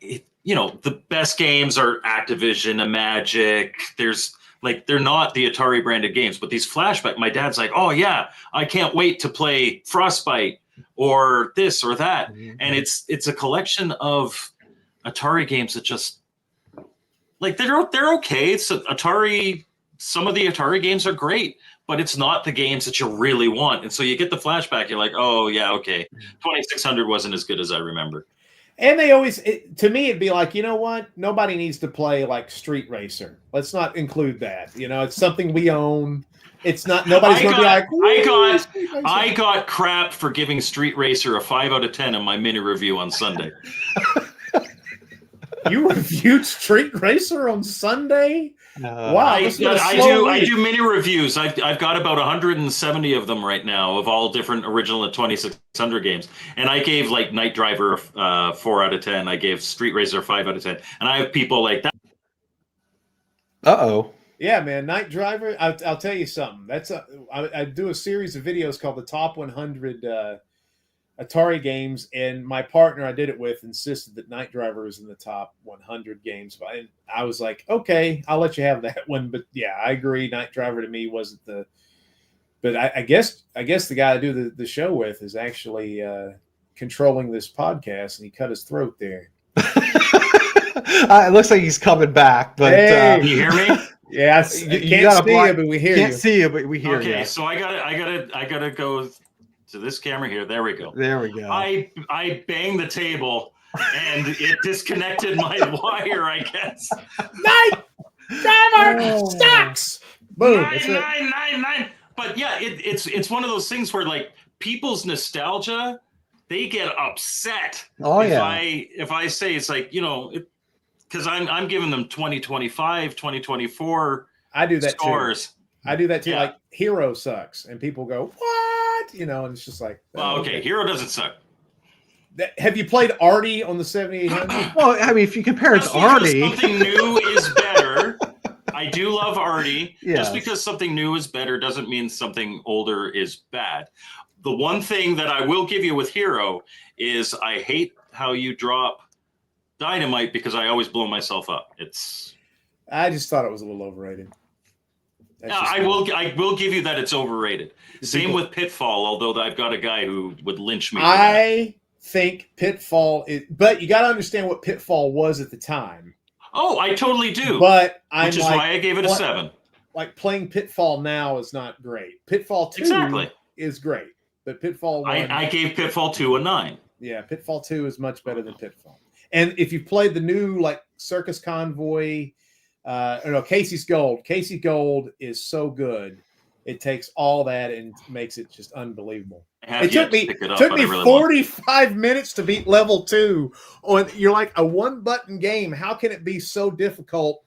A: the best games are Activision and Magic. They're not the Atari branded games, but these flashbacks, my dad's like, oh yeah, I can't wait to play Frostbite or this or that. Mm-hmm. And it's a collection of Atari games that just, like, they're okay. It's Atari. Some of the Atari games are great, but it's not the games that you really want. And so you get the flashback. You're like, oh, yeah, okay. 2600 wasn't as good as I remember.
B: And they always, to me, it'd be like, you know what? Nobody needs to play like Street Racer. Let's not include that. It's something we own. It's not, nobody's going to be like,
A: I got crap for giving Street Racer a 5 out of 10 in my mini review on Sunday.
B: You reviewed Street Racer on Sunday? Wow,
A: I do mini reviews. I've got about 170 of them right now of all different original 2600 games, and I gave like Night Driver 4 out of 10. I gave Street Racer 5 out of 10, and I have people like that.
B: Yeah, man, Night Driver. I'll tell you something. I do a series of videos called the Top 100 Atari games, and my partner I did it with insisted that Night Driver is in the top 100 games. But I was like, okay, I'll let you have that one. But yeah, I agree. Night Driver to me wasn't the. But I guess the guy I do the show with is actually controlling this podcast, and he cut his throat there.
C: It looks like he's coming back. But
B: hey,
A: you hear me?
B: Yes, you can't see you, but we hear you.
C: Can't see you, but we hear you.
A: Okay, so I gotta go to this camera here. There we go.
C: There we go.
A: I banged the table and it disconnected my wire, I guess.
B: Night Driver stocks. Boom.
A: 9. But yeah, it's one of those things where like people's nostalgia they get upset.
C: Oh,
A: if I say it's like, because I'm giving them 2025, 2024
B: I do that
A: scores.
B: too. I do that too.
A: Yeah.
B: Like Hero sucks, and people go, "What?" And it's just like,
A: Well, okay, Hero doesn't suck.
B: Have you played Artie on the 7800?
C: Well, I mean, if you compare it to Artie,
A: something new is better. I do love Artie.
C: Yes.
A: Just because something new is better doesn't mean something older is bad. The one thing that I will give you with Hero is I hate how you drop dynamite because I always blow myself up.
B: I just thought it was a little overrated.
A: I will give you that it's overrated. Same with Pitfall, although I've got a guy who would lynch me.
B: I think Pitfall is, but you got to understand what Pitfall was at the time.
A: Oh, I totally do.
B: But
A: which is why I gave it a 7.
B: Like playing Pitfall now is not great. Pitfall 2 is great, but Pitfall 1.
A: I gave Pitfall 2 a 9.
B: Yeah, Pitfall 2 is much better than Pitfall. And if you've played the new like Circus Convoy, Casey's Gold. Casey's Gold is so good. It takes all that and makes it just unbelievable. It took me 45 minutes to beat level 2 on you're like a one-button game. How can it be so difficult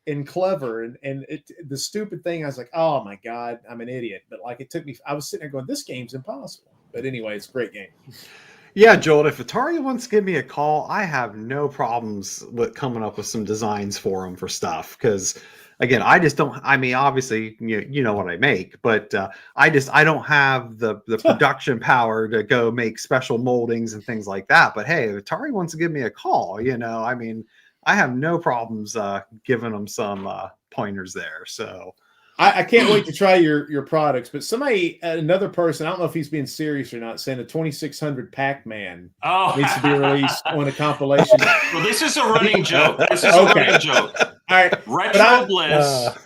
B: and clever? And the stupid thing, I was like, oh my God, I'm an idiot. But like it took me, I was sitting there going, this game's impossible. But anyway, it's a great game.
C: Yeah, Joel, if Atari wants to give me a call, I have no problems with coming up with some designs for them for stuff. Because, again, I just don't. I mean, obviously, you know what I make, but I don't have the production power to go make special moldings and things like that. But hey, if Atari wants to give me a call, I mean, I have no problems giving them some pointers there. So.
B: I can't wait to try your products, but another person, I don't know if he's being serious or not, saying a 2600 Pac-Man needs to be released on a compilation.
A: Well, this is a running joke. This is a running joke.
B: All right.
A: Retro Bliss.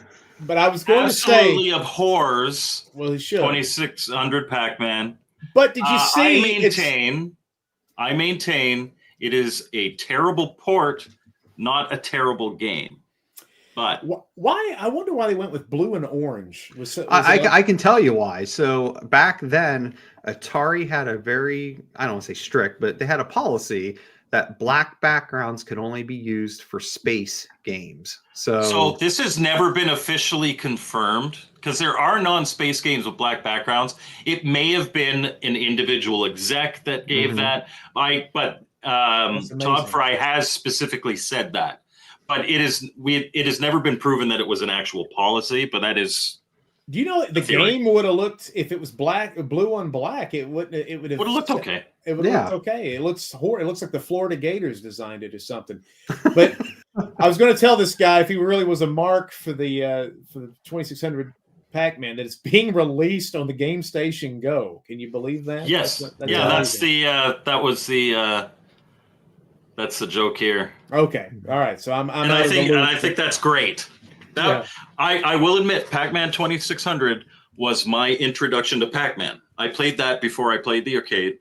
B: But I was going to say.
A: Absolutely abhors
B: well, he should.
A: 2600 Pac-Man.
B: But did you see?
A: I maintain it is a terrible port, not a terrible game. But
B: why? I wonder why they went with blue and orange.
C: I can tell you why. So back then, Atari had a very, I don't want to say strict, but they had a policy that black backgrounds could only be used for space games. So
A: this has never been officially confirmed because there are non-space games with black backgrounds. It may have been an individual exec that gave that. But Todd Fry has specifically said that. But it has never been proven that it was an actual policy, but that is.
B: Do you know the game would have looked if it was blue on black? It would have
A: looked okay.
B: It would have looked okay. It looks like the Florida Gators designed it or something. But I was going to tell this guy if he really was a mark for the 2600 Pac-Man that it's being released on the Game Station Go. Can you believe that?
A: Yes. That's the joke here.
B: Okay. All right. So
A: I think that's great. I will admit, Pac-Man 2600 was my introduction to Pac-Man. I played that before I played the arcade.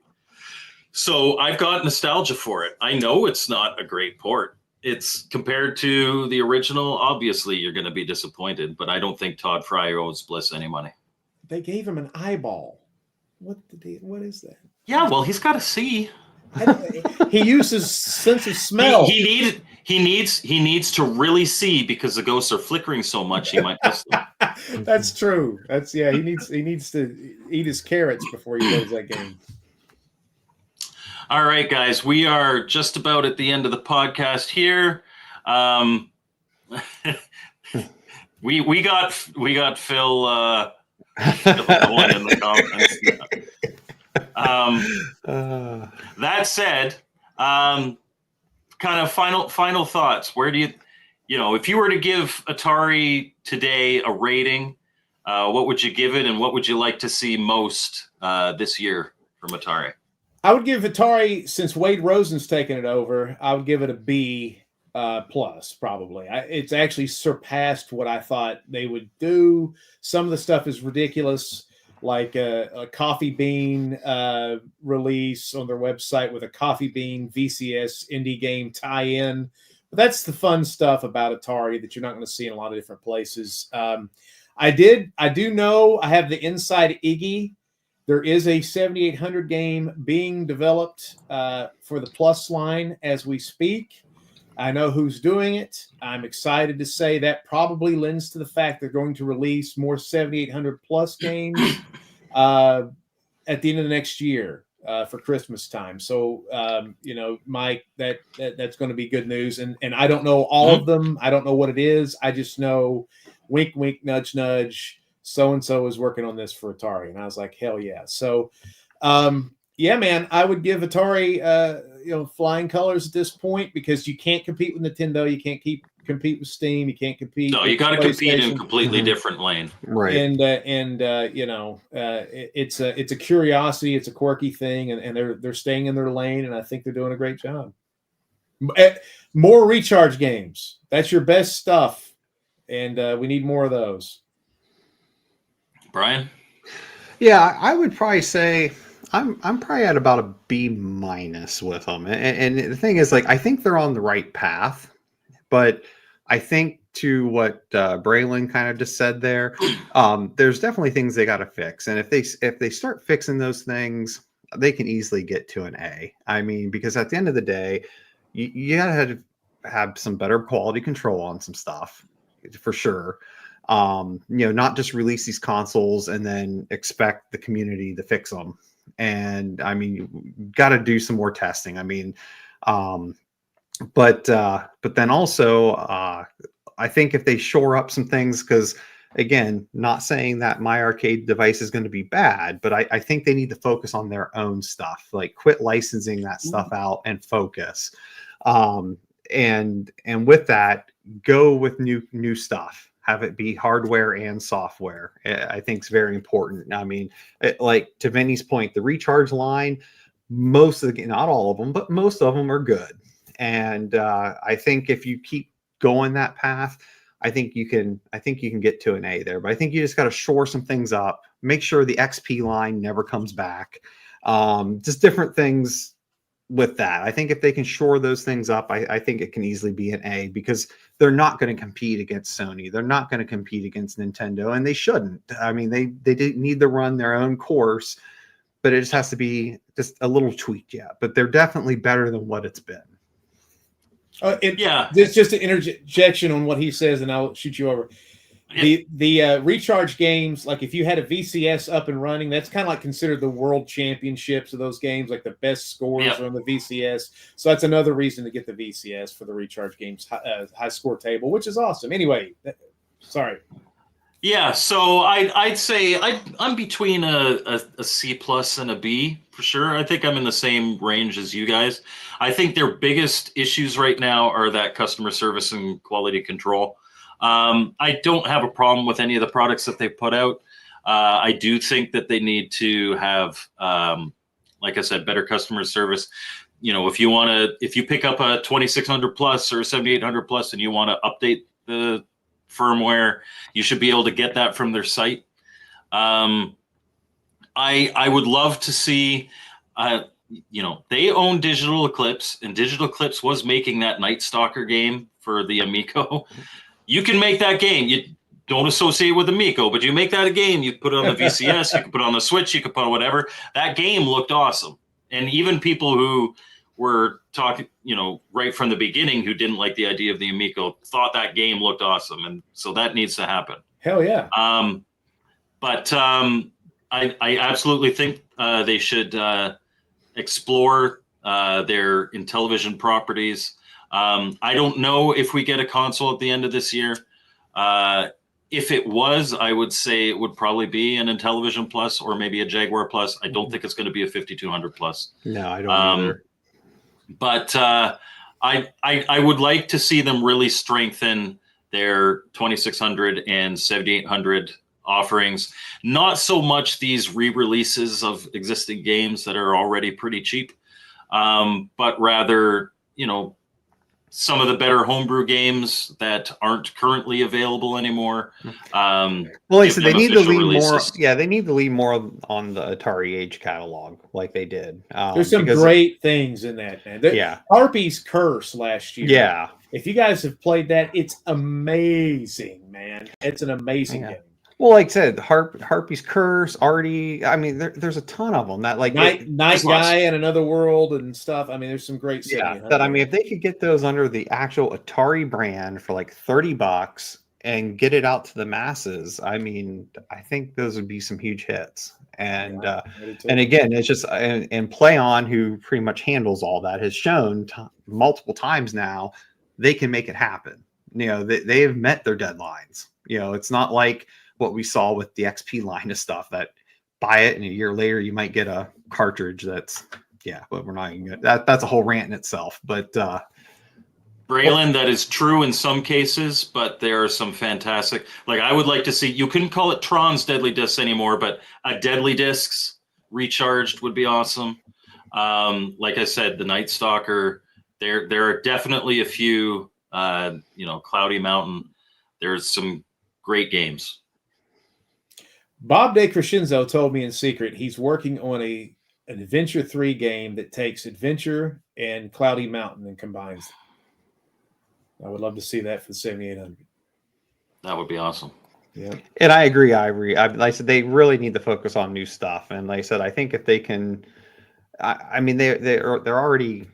A: So I've got nostalgia for it. I know it's not a great port. It's compared to the original. Obviously, you're going to be disappointed, but I don't think Todd Fry owes Bliss any money.
B: They gave him an eyeball. What is that?
A: Yeah, well, he's got to see.
B: He uses sense of smell.
A: He needs to really see because the ghosts are flickering so much he might miss them.
B: That's true. He needs to eat his carrots before he plays that game.
A: All right, guys, we are just about at the end of the podcast here. We got Phil going in the comments. That said, kind of final thoughts. Where do you if you were to give Atari today a rating, what would you give it, and what would you like to see most this year from Atari?
B: I would give Atari, since Wade Rosen's taken it over, I would give it a B plus probably. It's actually surpassed what I thought they would do. Some of the stuff is ridiculous. Like a coffee bean release on their website with a coffee bean VCS indie game tie-in. But that's the fun stuff about Atari that you're not going to see in a lot of different places. I do know I have the Inside Iggy There is a 7800 game being developed for the Plus line as we speak. I know who's doing it. I'm excited to say that probably lends to the fact they're going to release more 7800 Plus games at the end of the next year for Christmas time. So, Mike, that's going to be good news. And I don't know all of them. I don't know what it is. I just know, wink, wink, nudge, nudge, so-and-so is working on this for Atari. And I was like, hell yeah. So, yeah, man, I would give Atari, flying colors at this point, because you can't compete with Nintendo. You can't compete with Steam. You can't compete.
A: No, you got to compete in a completely different lane.
C: Right.
B: And it's a curiosity. It's a quirky thing, and they're staying in their lane, and I think they're doing a great job. More recharge games. That's your best stuff, and we need more of those.
A: Brian?
C: Yeah, I would probably say I'm probably at about a B- with them. And the thing is, like, I think they're on the right path, but I think to what Braylon kind of just said there, there's definitely things they got to fix. And if they start fixing those things, they can easily get to an A. I mean, because at the end of the day, you got to have some better quality control on some stuff for sure. Not just release these consoles and then expect the community to fix them. And I mean, you got to do some more testing. I mean, but then also, I think if they shore up some things, because again, not saying that my arcade device is going to be bad, but I think they need to focus on their own stuff, like quit licensing that stuff out and focus. And with that, go with new stuff. Have it be hardware and software. I think it's very important. I mean, like to Vinny's point, the recharge line, most of the, not all of them, but most of them are good. And I think if you keep going that path, I think you can get to an A there. But I think you just got to shore some things up. Make sure the XP line never comes back. Just different things with that. I think if they can shore those things up, I think it can easily be an A, because they're not going to compete against Sony. They're not going to compete against Nintendo, and they shouldn't. I mean, they need to run their own course, but it just has to be just a little tweaked, yeah. But they're definitely better than what it's been.
B: It's just an interjection on what he says, and I'll shoot you over. The recharge games, like if you had a VCS up and running, that's kind of like considered the world championships of those games, like the best scores are on the VCS. So that's another reason to get the VCS for the recharge games high score table, which is awesome. Anyway, sorry.
A: Yeah, so I'd say I'm between a C+ and a B for sure. I think I'm in the same range as you guys. I think their biggest issues right now are that customer service and quality control. I don't have a problem with any of the products that they put out. I do think that they need to have, like I said, better customer service. If you pick up a 2600 plus or 7800 plus and you want to update the firmware, you should be able to get that from their site. I would love to see, they own Digital Eclipse, and Digital Eclipse was making that Night Stalker game for the Amico. You can make that game. You don't associate with Amico, but you make that a game. You put it on the VCS, you can put it on the Switch, you can put on whatever. That game looked awesome. And even people who were talking, right from the beginning, who didn't like the idea of the Amico, thought that game looked awesome. And so that needs to happen.
B: Hell yeah.
A: But I absolutely think they should explore their Intellivision properties. I don't know if we get a console at the end of this year. If it was, I would say it would probably be an Intellivision Plus or maybe a Jaguar Plus. I don't think it's going to be a 5200 Plus.
C: No, I don't either.
A: But I would like to see them really strengthen their 2600 and 7800 offerings. Not so much these re-releases of existing games that are already pretty cheap, but rather, some of the better homebrew games that aren't currently available anymore.
C: Well, like I said, they need to lean more. Yeah, they need to lean more on the Atari Age catalog, like they did.
B: There's some great things in that, man. Harpy's Curse last year.
C: Yeah.
B: If you guys have played that, it's amazing, man. It's an amazing game.
C: Well, like I said, Harpy's Curse, Artie. I mean, there's a ton of them that like
B: Night
A: there's
B: Guy
A: lots.
B: and Another World and stuff. I mean, there's some great
C: yeah.
B: 7800.
C: That I mean, if they could get those under the actual Atari brand for like $30 and get it out to the masses, I mean, I think those would be some huge hits. And and again, it's just and Play On, who pretty much handles all that, has shown multiple times now they can make it happen. You know, they have met their deadlines. You know, it's not like what we saw with the XP line of stuff that buy it and a year later you might get a cartridge that's but we're not even that's a whole rant in itself. But
A: Braylon, that is true in some cases, but there are some fantastic. Like I would like to see. You couldn't call it Tron's Deadly Discs anymore, but a Deadly Discs recharged would be awesome. Like I said, the Night Stalker. There are definitely a few. Cloudy Mountain. There's some great games.
B: Bob DeCrescenzo told me in secret he's working on an Adventure 3 game that takes Adventure and Cloudy Mountain and combines them. I would love to see that for the 7800.
A: That would be awesome.
B: Yeah.
C: And I agree, Ivory. Like I said, they really need to focus on new stuff. And like I said, I think if they can, I mean, they're already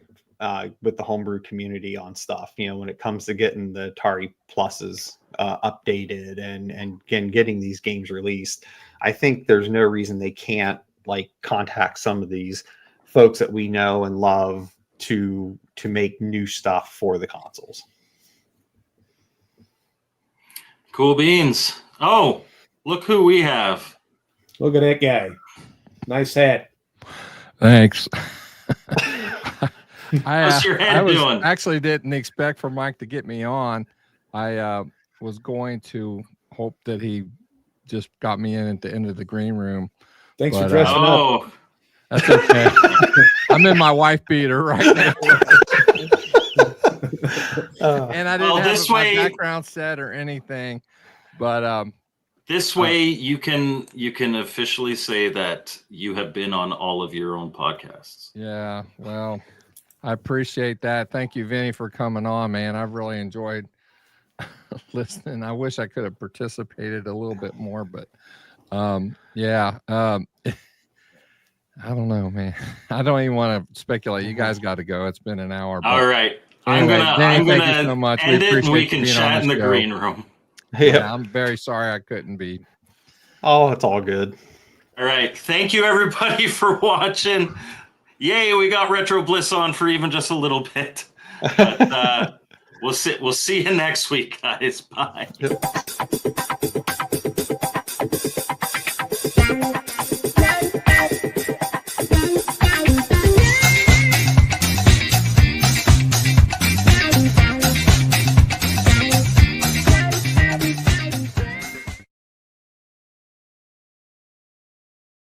C: with the homebrew community on stuff, you know, when it comes to getting the Atari Pluses updated and again getting these games released. I think there's no reason they can't like contact some of these folks that we know and love to make new stuff for the consoles.
A: Cool beans. Oh, look who we have.
B: Look at that guy. Nice hat.
D: Thanks.
A: How's your head doing?
D: Actually didn't expect for Mike to get me on. I was going to hope that he just got me in at the end of the green room.
B: Thanks for dressing up.
D: That's okay. I'm in my wife beater right now. And I didn't have my background set or anything. But
A: this way you can officially say that you have been on all of your own podcasts.
D: Yeah, well, I appreciate that. Thank you, Vinny, for coming on, man. I've really enjoyed listening. I wish I could have participated a little bit more, but I don't know, man. I don't even want to speculate. You guys got to go. It's been an hour.
A: All right.
D: Anyway,
A: I'm gonna
D: thank you so much.
A: end it and we can chat in the green room.
D: Yeah, I'm very sorry I couldn't be.
C: Oh, it's all good.
A: All right. Thank you, everybody, for watching. Yay, we got Retro Bliss on for even just a little bit. But, we'll see you next week, guys. Bye.
C: Yep.